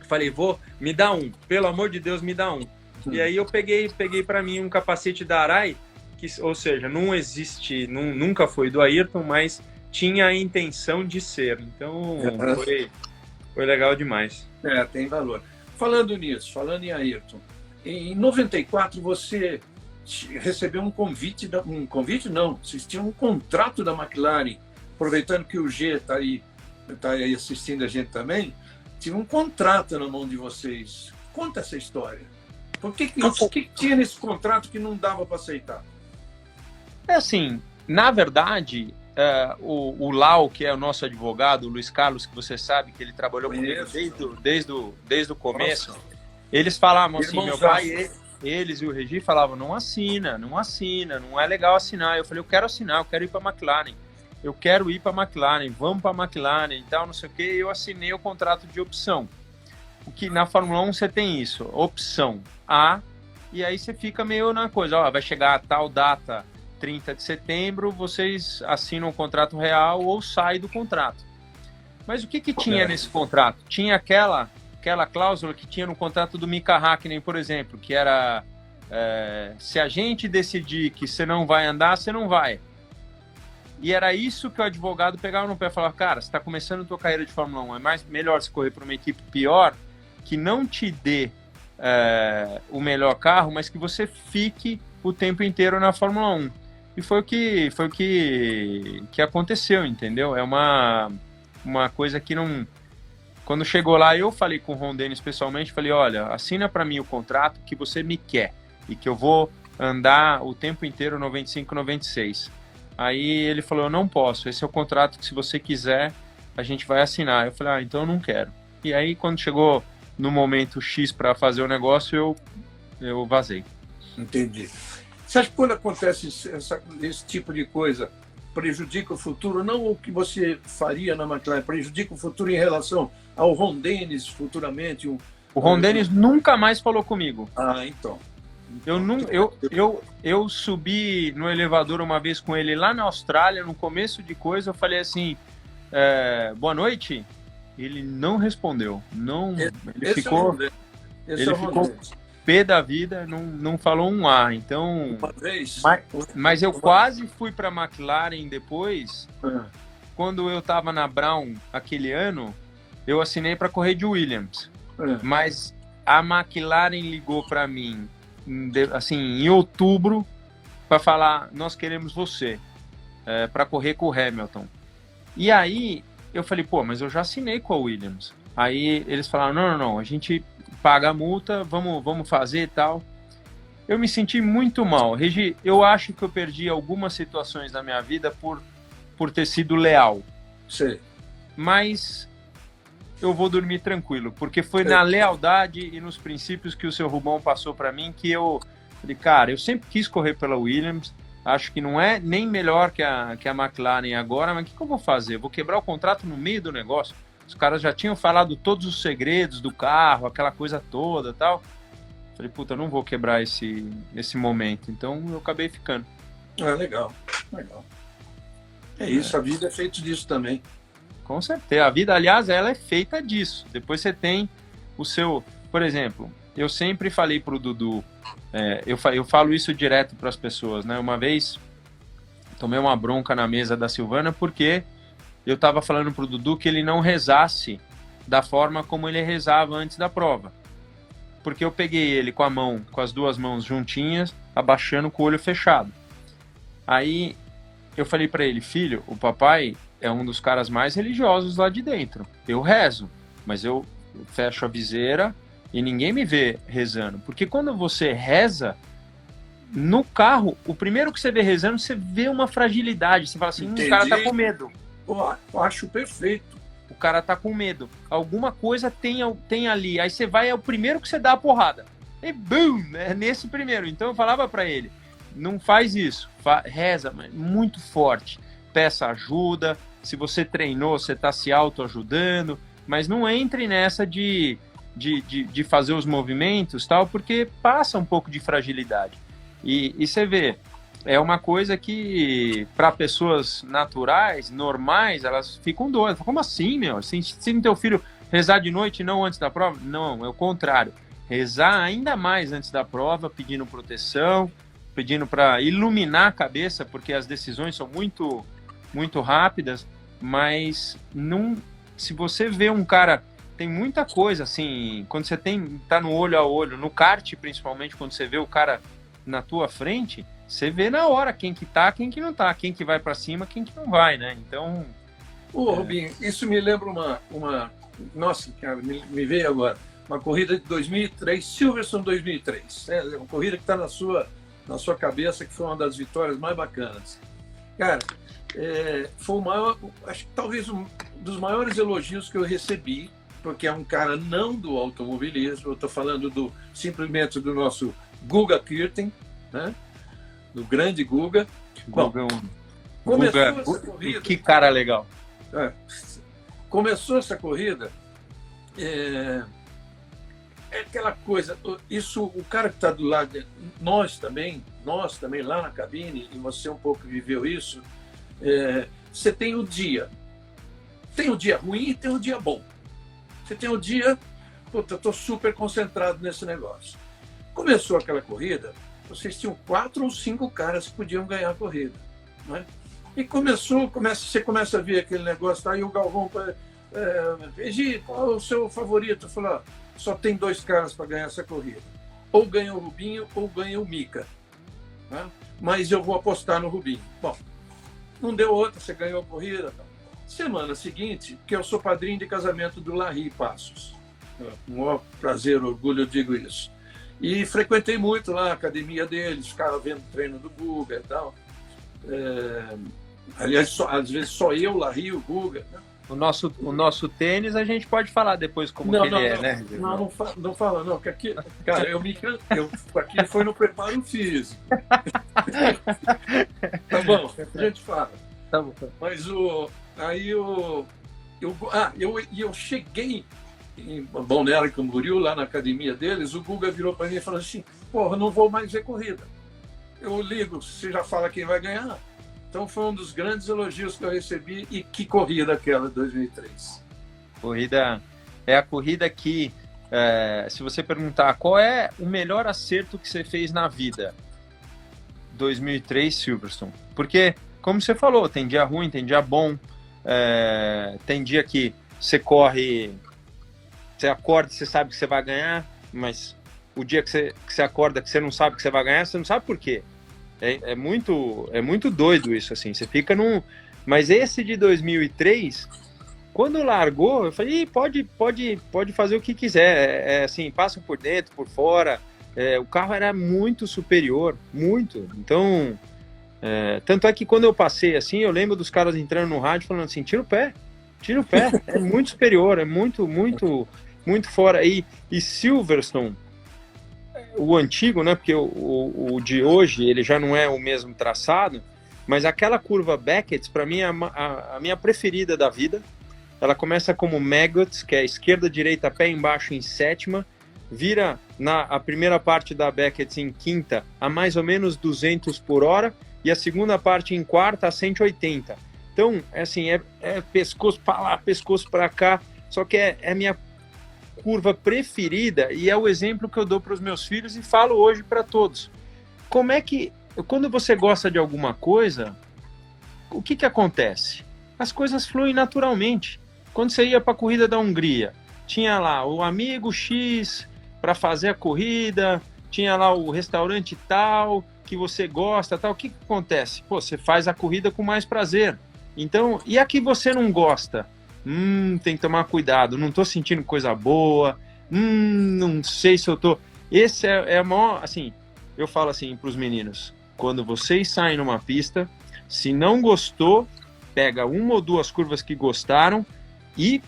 falei, me dá um, pelo amor de Deus, me dá um. E aí eu peguei para mim um capacete da Arai, ou seja, não existe, nunca foi do Ayrton, mas tinha a intenção de ser. Então foi legal demais. Tem valor. Falando nisso, falando em Ayrton, em 94 você recebeu um convite, vocês tinham um contrato da McLaren, aproveitando que o G está aí assistindo a gente também, tinha um contrato na mão de vocês. Conta essa história. O que tinha nesse contrato que não dava para aceitar? Assim, na verdade, o Lau, que é o nosso advogado, o Luiz Carlos, que você sabe que ele trabalhou comigo desde o começo, eles falavam assim, meu pai, eles e o Regi falavam, não assina, não é legal assinar. Eu falei, eu quero assinar, eu quero ir para a McLaren, vamos para a McLaren e tal, não sei o que. Eu assinei o contrato de opção. O que na Fórmula 1 você tem isso, opção A, e aí você fica meio na coisa, vai chegar a tal data, 30 de setembro, vocês assinam o contrato real ou saem do contrato. Mas o que tinha nesse contrato? Tinha aquela cláusula que tinha no contrato do Mika Hakkinen, por exemplo, que era se a gente decidir que você não vai andar, você não vai. E era isso que o advogado pegava no pé e falava, cara, você está começando a tua carreira de Fórmula 1, melhor você correr para uma equipe pior, que não te dê o melhor carro, mas que você fique o tempo inteiro na Fórmula 1. E foi o que aconteceu, entendeu? É uma coisa que não... Quando chegou lá, eu falei com o Ron Dennis pessoalmente, falei, olha, assina para mim o contrato que você me quer e que eu vou andar o tempo inteiro 95, 96. Aí ele falou, eu não posso, esse é o contrato que se você quiser, a gente vai assinar. Eu falei, então eu não quero. E aí, quando chegou no momento X para fazer o negócio, eu vazei. Entendi. Você acha que quando acontece esse tipo de coisa, prejudica o futuro? Não o que você faria na McLaren, prejudica o futuro em relação ao Ron Dennis futuramente? O Ron Dennis nunca mais falou comigo. Então. Eu subi no elevador uma vez com ele lá na Austrália, no começo de coisa, eu falei assim, boa noite. Ele não respondeu. Ele ficou pé da vida, não falou um A. Então, uma vez, mas eu quase fui para a McLaren depois. Quando eu estava na Brown aquele ano, eu assinei para correr de Williams. Mas a McLaren ligou para mim assim, em outubro para falar, nós queremos você para correr com o Hamilton. E aí eu falei, mas eu já assinei com a Williams. Aí eles falaram, não, a gente paga a multa, vamos fazer e tal. Eu me senti muito mal. Regi, eu acho que eu perdi algumas situações da minha vida por ter sido leal. Sim. Mas eu vou dormir tranquilo, porque foi na lealdade e nos princípios que o seu Rubão passou para mim que eu falei, cara, eu sempre quis correr pela Williams, acho que não é nem melhor que a McLaren agora, mas o que eu vou fazer? Vou quebrar o contrato no meio do negócio? Os caras já tinham falado todos os segredos do carro, aquela coisa toda e tal. Falei, puta, eu não vou quebrar esse momento. Então eu acabei ficando. Legal. É isso, a vida é feita disso também. Com certeza. A vida, aliás, ela é feita disso. Depois você tem o seu... Por exemplo, eu sempre falei pro Dudu, eu falo isso direto para as pessoas, né? Uma vez tomei uma bronca na mesa da Silvana porque eu estava falando pro Dudu que ele não rezasse da forma como ele rezava antes da prova. Porque eu peguei ele com as duas mãos juntinhas, abaixando com o olho fechado. Aí eu falei para ele, filho, o papai é um dos caras mais religiosos lá de dentro. Eu rezo, mas eu fecho a viseira e ninguém me vê rezando. Porque quando você reza, no carro, o primeiro que você vê rezando, você vê uma fragilidade. Você fala assim, o cara tá com medo. Eu acho perfeito. O cara tá com medo. Alguma coisa tem ali. Aí você vai, é o primeiro que você dá a porrada. E bum! É nesse primeiro. Então eu falava para ele, não faz isso. Reza, muito forte. Peça ajuda. Se você treinou, você tá se autoajudando. Mas não entre nessa de fazer os movimentos, tal, porque passa um pouco de fragilidade. E você vê, é uma coisa que, para pessoas naturais, normais, elas ficam doidas. Como assim, meu? Se teu filho rezar de noite e não antes da prova? Não, é o contrário. Rezar ainda mais antes da prova, pedindo proteção, pedindo para iluminar a cabeça, porque as decisões são muito, muito rápidas, mas não, se você vê um cara... Tem muita coisa, assim, quando você tá no olho a olho, no kart principalmente, quando você vê o cara na tua frente, você vê na hora quem que tá, quem que não tá, quem que vai para cima, quem que não vai, né? Então... Rubinho, isso me lembra uma... Nossa, cara, me veio agora. Uma corrida de 2003, Silverstone 2003. Uma corrida que está na sua cabeça, que foi uma das vitórias mais bacanas. Cara, foi o maior, acho que talvez um dos maiores elogios que eu recebi, porque é um cara não do automobilismo, eu estou falando simplesmente do nosso Guga Kirten, né? Do grande Guga. Bom, começou essa corrida... Que cara legal. Começou essa corrida, é aquela coisa, isso, o cara que está do lado, nós também lá na cabine, e você um pouco viveu isso, você tem o dia ruim e tem o dia bom. Você tem o dia, puta, eu estou super concentrado nesse negócio. Começou aquela corrida, vocês tinham 4 ou 5 caras que podiam ganhar a corrida, né? E você começa a ver aquele negócio, tá aí o Galvão, Egi, qual é o seu favorito? Eu falei, só tem 2 caras para ganhar essa corrida. Ou ganha o Rubinho ou ganha o Mika, né? Mas eu vou apostar no Rubinho. Bom, não deu outra, você ganhou a corrida. Tá? Semana seguinte, que eu sou padrinho de casamento do Larry Passos. Com o maior prazer, orgulho, eu digo isso. E frequentei muito lá a academia deles, ficava vendo o treino do Guga e tal. Aliás, às vezes só eu, Larry, o Guga. Né? O nosso tênis a gente pode falar depois como que ele é, né? Não fala, não. Que aqui, cara, aqui foi no preparo físico. Tá bom, a gente fala. Tá bom. Mas eu cheguei em Balneário Camboriú, lá na academia deles, o Guga virou para mim e falou assim, porra, não vou mais ver corrida. Eu ligo, você já fala quem vai ganhar. Então foi um dos grandes elogios que eu recebi. E que corrida aquela de 2003. É a corrida que, se você perguntar qual é o melhor acerto que você fez na vida, 2003 Silverstone. Porque, como você falou, tem dia ruim, tem dia bom, tem dia que você corre, você acorda, você sabe que você vai ganhar, mas o dia que você acorda que você não sabe que você vai ganhar, você não sabe por quê. É muito doido isso, assim, você fica num... Mas esse de 2003, quando largou, eu falei, pode fazer o que quiser, assim, passa por dentro, por fora, o carro era muito superior, muito, então, tanto é que quando eu passei, assim, eu lembro dos caras entrando no rádio falando assim, tira o pé, é muito superior, é muito, muito, muito fora, e Silverstone, o antigo, né? Porque o de hoje ele já não é o mesmo traçado, mas aquela curva Beckett, para mim, é a minha preferida da vida. Ela começa como Maggots, que é esquerda, direita, pé embaixo em sétima, vira a primeira parte da Beckett em quinta a mais ou menos 200 por hora e a segunda parte em quarta a 180. Então, assim, é pescoço para lá, pescoço para cá, só que é curva preferida, e é o exemplo que eu dou para os meus filhos e falo hoje para todos. Como é que, quando você gosta de alguma coisa, o que acontece? As coisas fluem naturalmente. Quando você ia para a corrida da Hungria, tinha lá o amigo X para fazer a corrida, tinha lá o restaurante tal, que você gosta, tal. O que acontece? Pô, você faz a corrida com mais prazer. Então, e a que você não gosta? Tem que tomar cuidado, não tô sentindo coisa boa, não sei se eu tô... Esse é a maior, assim, eu falo assim para os meninos, quando vocês saem numa pista, se não gostou, pega uma ou duas curvas que gostaram e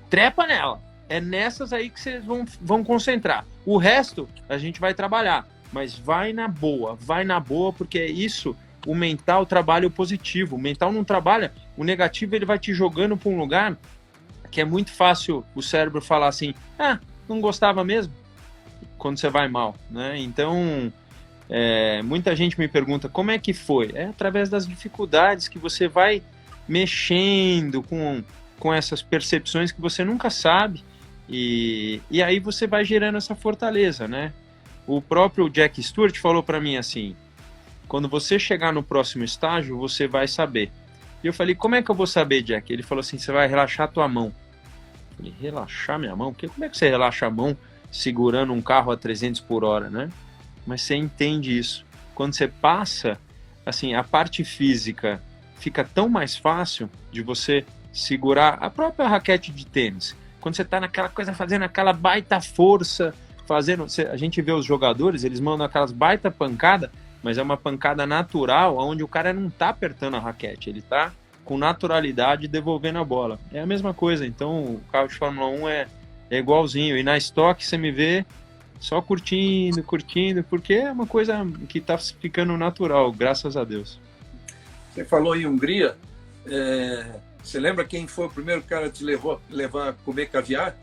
trepa nela. É nessas aí que vocês vão concentrar. O resto a gente vai trabalhar, mas vai na boa, porque é isso, o mental trabalha o positivo, o mental não trabalha, o negativo ele vai te jogando para um lugar que é muito fácil o cérebro falar assim, não gostava mesmo, quando você vai mal, né? Então, muita gente me pergunta, como é que foi? É através das dificuldades que você vai mexendo com essas percepções que você nunca sabe, e aí você vai gerando essa fortaleza, né? O próprio Jack Stewart falou para mim assim, quando você chegar no próximo estágio, você vai saber. E eu falei, como é que eu vou saber, Jack? Ele falou assim, você vai relaxar a tua mão. Eu falei, relaxar minha mão? Como é que você relaxa a mão segurando um carro a 300 por hora, né? Mas você entende isso. Quando você passa, assim, a parte física fica tão mais fácil de você segurar a própria raquete de tênis. Quando você tá naquela coisa, fazendo aquela baita força, a gente vê os jogadores, eles mandam aquelas baita pancada, mas é uma pancada natural, onde o cara não tá apertando a raquete, ele tá com naturalidade devolvendo a bola. É a mesma coisa, então o carro de Fórmula 1 é igualzinho, e na Stock você me vê só curtindo, porque é uma coisa que tá ficando natural, graças a Deus. Você falou em Hungria, você lembra quem foi o primeiro cara que te levar a comer caviar?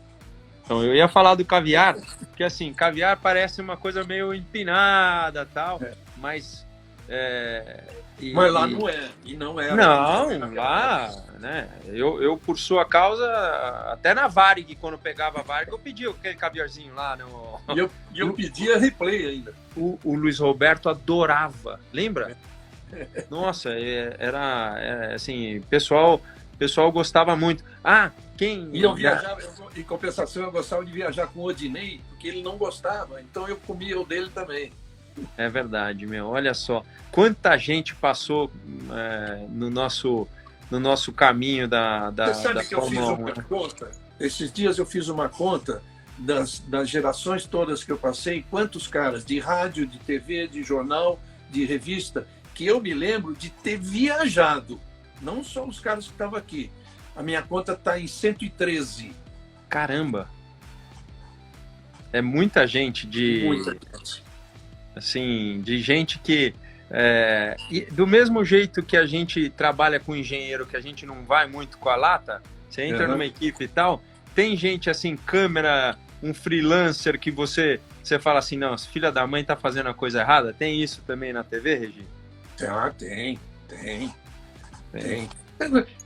Então, eu ia falar do caviar, porque assim, caviar parece uma coisa meio empinada tal, mas... mas lá não é, e não era. Não, lá, né? Eu, por sua causa, até na Varig, quando pegava a Varig, eu pedi aquele caviarzinho lá. E eu pedia replay ainda. O Luiz Roberto adorava, lembra? Nossa, era assim, pessoal gostava muito. E eu viajava, em compensação, eu gostava de viajar com o Odinei, porque ele não gostava, então eu comia o dele também. É verdade, meu. Olha só, quanta gente passou no nosso caminho da Você sabe da que eu fiz uma conta? Esses dias eu fiz uma conta das gerações todas que eu passei, quantos caras de rádio, de TV, de jornal, de revista, que eu me lembro de ter viajado. Não só os caras que estavam aqui. A minha conta está em 113. Caramba! É muita gente Muita gente. Assim, de gente que... e do mesmo jeito que a gente trabalha com engenheiro, que a gente não vai muito com a lata, você entra numa equipe e tal, tem gente assim, câmera, um freelancer que você fala assim, não, filha da mãe tá fazendo a coisa errada. Tem isso também na TV, Regi? Tem.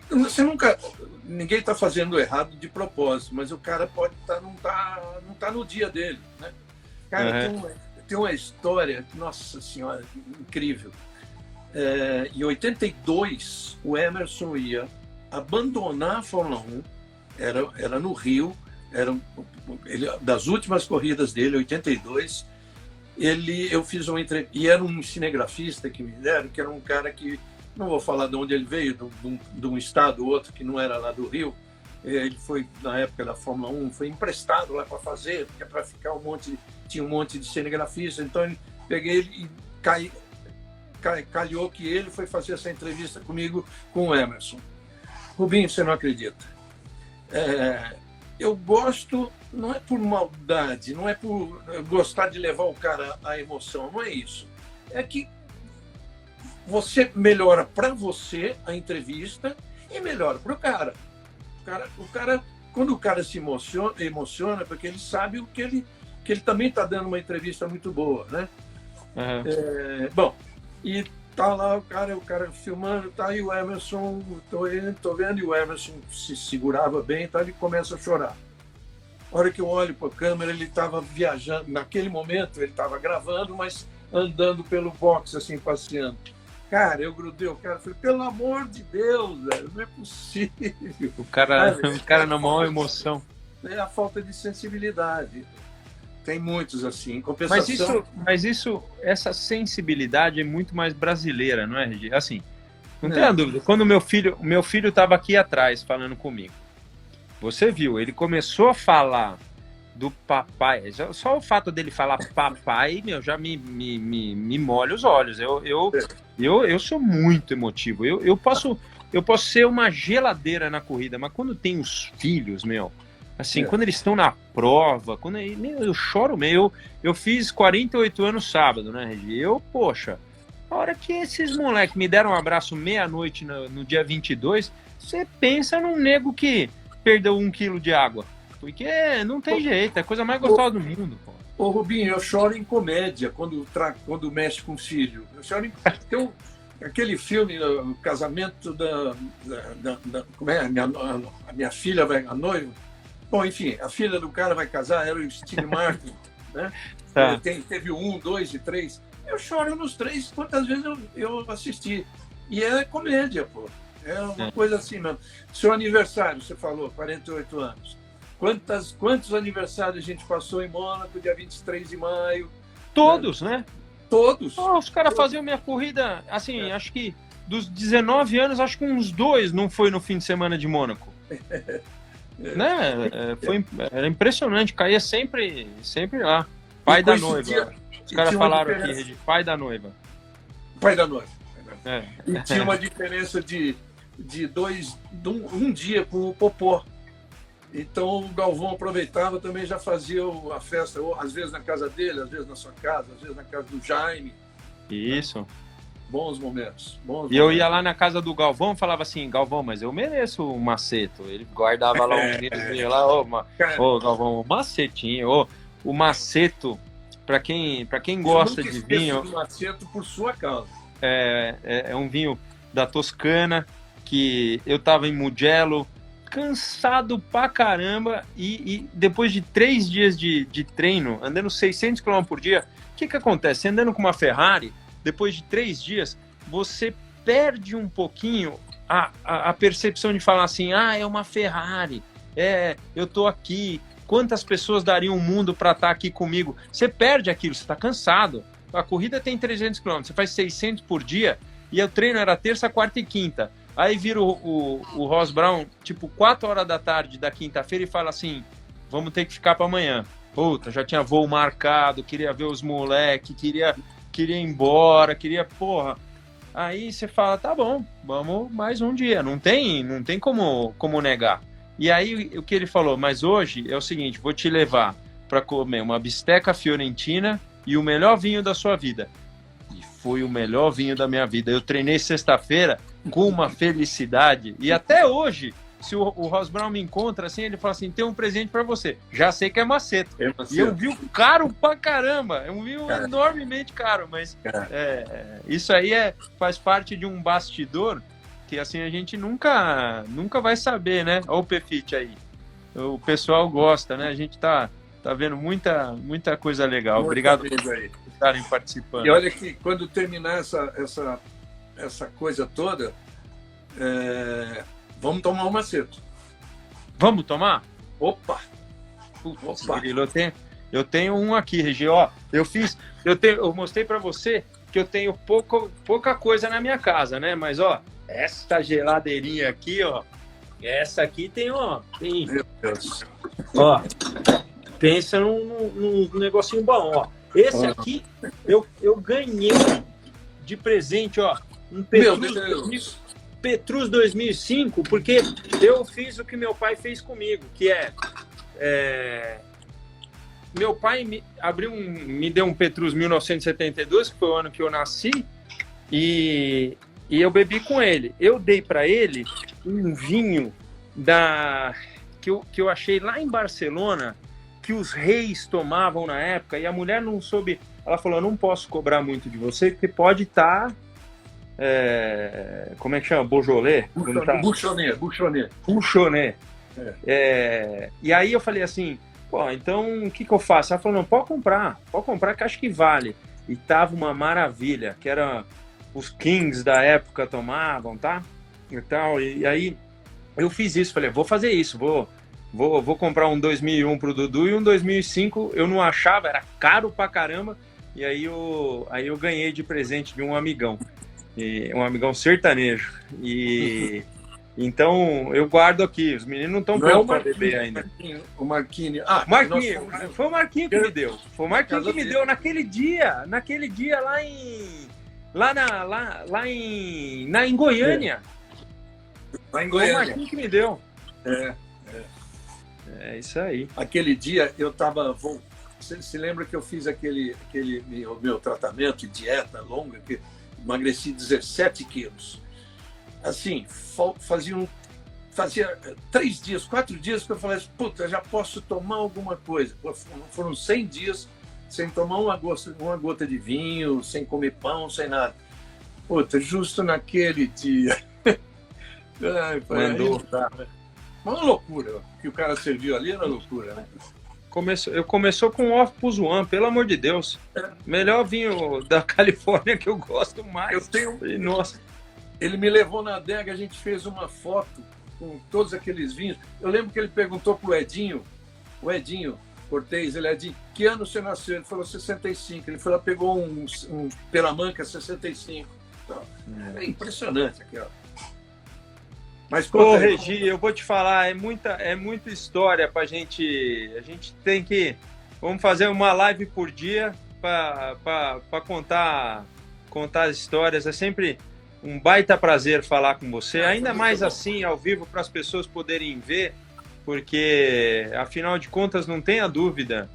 Você nunca... Ninguém está fazendo errado de propósito, mas o cara pode não tá no dia dele, né? Cara, tem uma história, nossa senhora, incrível. Em 82, o Emerson ia abandonar a Fórmula 1, era no Rio, das últimas corridas dele, 82, eu fiz uma entrevista, e era um cinegrafista que me deram, que era um cara que, não vou falar de onde ele veio, de um estado ou outro que não era lá do Rio. Ele foi, na época da Fórmula 1, foi emprestado lá para fazer, porque para ficar tinha um monte de cinegrafistas, então peguei ele e calhou que ele foi fazer essa entrevista comigo, com o Emerson. Rubinho, você não acredita. Eu gosto, não é por maldade, não é por gostar de levar o cara à emoção, não é isso. É que você melhora para você a entrevista e melhora para o cara. Quando o cara se emociona, porque ele sabe que ele também está dando uma entrevista muito boa, né? Uhum. Bom, e tá lá o cara filmando, tá aí o Emerson, tô vendo, e o Emerson se segurava bem, tá, ele começa a chorar. A hora que eu olho para a câmera, ele estava viajando. Naquele momento, ele estava gravando, mas andando pelo box, assim, passeando. Cara, eu grudei o cara, falei, pelo amor de Deus, velho, não é possível. O cara na maior emoção. É a falta de sensibilidade. Tem muitos assim. Em compensação... Mas essa sensibilidade é muito mais brasileira, não é, Regi? Assim, não tenha dúvida. Quando o meu filho estava aqui atrás falando comigo, você viu, ele começou a falar do papai. Só o fato dele falar papai, meu, já me molha os olhos. Eu sou muito emotivo. Eu posso ser uma geladeira na corrida, mas quando tem os filhos, meu, assim, quando eles estão na prova, eu choro meio. Eu fiz 48 anos sábado, né, Regi? Poxa, a hora que esses moleques me deram um abraço meia-noite no dia 22, você pensa num nego que perdeu 1 quilo de água. Porque não tem jeito, é a coisa mais gostosa do mundo. Pô. Ô, Rubinho, eu choro em comédia quando mexe com filho. Eu choro em... Tem aquele filme, o casamento como é? A minha filha vai, a noiva. Bom, enfim, a filha do cara vai casar, era o Steve Martin, né? Tá. Teve 1, 2 e 3. Eu choro nos 3, quantas vezes eu assisti. E é comédia, pô. É uma coisa assim mesmo. Seu aniversário, você falou, 48 anos. Quantos aniversários a gente passou em Mônaco, dia 23 de maio? Todos, né? Todos. Os caras faziam minha corrida, assim, acho que dos 19 anos, acho que uns 2 não foi no fim de semana de Mônaco. Né? Era impressionante, caía sempre lá. Pai da noiva. Os caras falaram aqui, pai da noiva. Pai da noiva. E tinha uma diferença de um dia com o Popó. Então o Galvão aproveitava, também já fazia a festa, ou, às vezes na casa dele, às vezes na sua casa, às vezes na casa do Jaime. Isso. Bons momentos. E eu ia lá na casa do Galvão e falava assim, Galvão, mas eu mereço um maceto. Ele guardava lá um vinho lá, ô Galvão, um macetinho. O maceto, para quem gosta de vinho... O maceto por sua causa. É um vinho da Toscana, que eu tava em Mugello, cansado pra caramba, e depois de 3 dias de treino, andando 600 km por dia, o que acontece? Andando com uma Ferrari, depois de 3 dias, você perde um pouquinho a percepção de falar assim, é uma Ferrari, eu tô aqui, quantas pessoas dariam o mundo para estar aqui comigo? Você perde aquilo, você tá cansado. A corrida tem 300 km, você faz 600 por dia, e o treino era terça, quarta e quinta. Aí vira o Ross Brown, tipo, 4 horas da tarde da quinta-feira e fala assim, vamos ter que ficar para amanhã. Puta, já tinha voo marcado, queria ver os moleques, queria ir embora, porra. Aí você fala, tá bom, vamos mais um dia, não tem como negar. E aí o que ele falou, mas hoje é o seguinte, vou te levar para comer uma bisteca fiorentina e o melhor vinho da sua vida. E foi o melhor vinho da minha vida. Eu treinei sexta-feira com uma felicidade. E até hoje, se o Ross Brown me encontra assim, ele fala assim, tem um presente para você. Já sei que é maceto. E é um vinho caro pra caramba. É um vinho enormemente caro. Mas isso aí faz parte de um bastidor que assim a gente nunca vai saber, né? Olha o Pefit aí. O pessoal gosta, né? A gente tá vendo muita coisa legal. Obrigado por estarem participando. E olha que quando terminar essa coisa toda, vamos tomar um maceto. Vamos tomar? Opa! Eu tenho um aqui, Regi. Ó, eu mostrei para você que eu tenho pouca coisa na minha casa, né? Mas ó, essa geladeirinha aqui, ó, essa aqui tem. Meu Deus. Ó, pensa num negocinho bom, ó. Esse aqui eu ganhei de presente, ó, um Petrus 2005, porque eu fiz o que meu pai fez comigo, que meu pai me deu um Petrus 1972, que foi o ano que eu nasci, e eu bebi com ele. Eu dei para ele um vinho que eu achei lá em Barcelona, que os reis tomavam na época, e a mulher não soube. Ela falou, eu não posso cobrar muito de você, porque pode estar... como é que chama? Beaujolais? Bouchonnet. Bouchonnet. E aí eu falei assim, Pô, então o que eu faço? Ela falou, não, pode comprar que acho que vale. E tava uma maravilha, que era os Kings da época tomavam, tá? E tal, e aí eu fiz isso, falei, vou fazer isso, vou comprar um 2001 pro Dudu e um 2005 eu não achava, era caro pra caramba, e aí eu ganhei de presente de um amigão sertanejo, e então eu guardo aqui, os meninos não estão prontos para beber ainda. O Marquinhos. Marquinho, foi o Marquinho que me deu, foi o Marquinho que me deu naquele dia lá em Goiânia. Lá em Foi o Goiânia. Marquinho que me deu. É isso aí. Aquele dia eu estava. Você se lembra que eu fiz aquele meu tratamento de dieta longa, que emagreci 17 quilos. Assim, fazia 3 dias, 4 dias que eu falei assim, puta, já posso tomar alguma coisa. Foram 100 dias sem tomar uma gota de vinho, sem comer pão, sem nada. Puta, justo naquele dia. Mandou. Uma loucura. O que o cara serviu ali era loucura, né? Começou com o Opus One, pelo amor de Deus. Melhor vinho da Califórnia que eu gosto mais. Eu tenho... Nossa. Ele me levou na adega, a gente fez uma foto com todos aqueles vinhos. Eu lembro que ele perguntou pro Edinho, o Edinho Cortez, ele é de que ano você nasceu? Ele falou 65. Ele foi lá, pegou um Peramanca 65. Então, é impressionante aqui, ó. Mas, ô, Regi, eu vou te falar, é muita história pra gente. A gente tem que. Vamos fazer uma live por dia para contar as histórias. É sempre um baita prazer falar com você, ainda mais assim, ao vivo, para as pessoas poderem ver, porque, afinal de contas, não tenha dúvida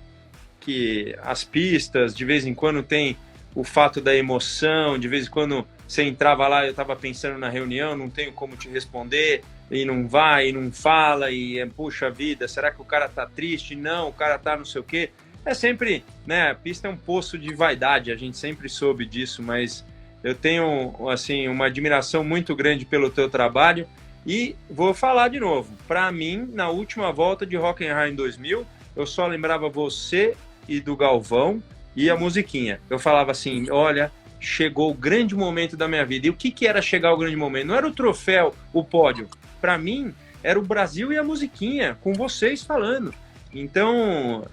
que as pistas, de vez em quando, tem o fato da emoção, de vez em quando você entrava lá, eu estava pensando na reunião, não tenho como te responder, e não vai, e não fala, e puxa vida, será que o cara tá triste? Não, o cara tá não sei o quê. É sempre, né, a pista é um poço de vaidade, a gente sempre soube disso, mas eu tenho, assim, uma admiração muito grande pelo teu trabalho, e vou falar de novo, para mim, na última volta de Hockenheim em 2000, eu só lembrava você e do Galvão e a musiquinha. Eu falava assim, olha, chegou o grande momento da minha vida. E o que era chegar o grande momento? Não era o troféu, o pódio. Para mim, era o Brasil e a musiquinha, com vocês falando. Então,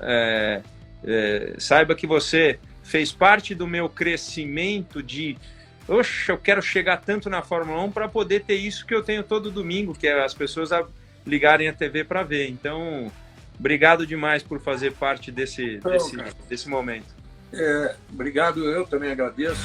saiba que você fez parte do meu crescimento de... Oxa, eu quero chegar tanto na Fórmula 1 para poder ter isso que eu tenho todo domingo, que é as pessoas ligarem a TV para ver. Então, obrigado demais por fazer parte desse momento. Obrigado, eu também agradeço.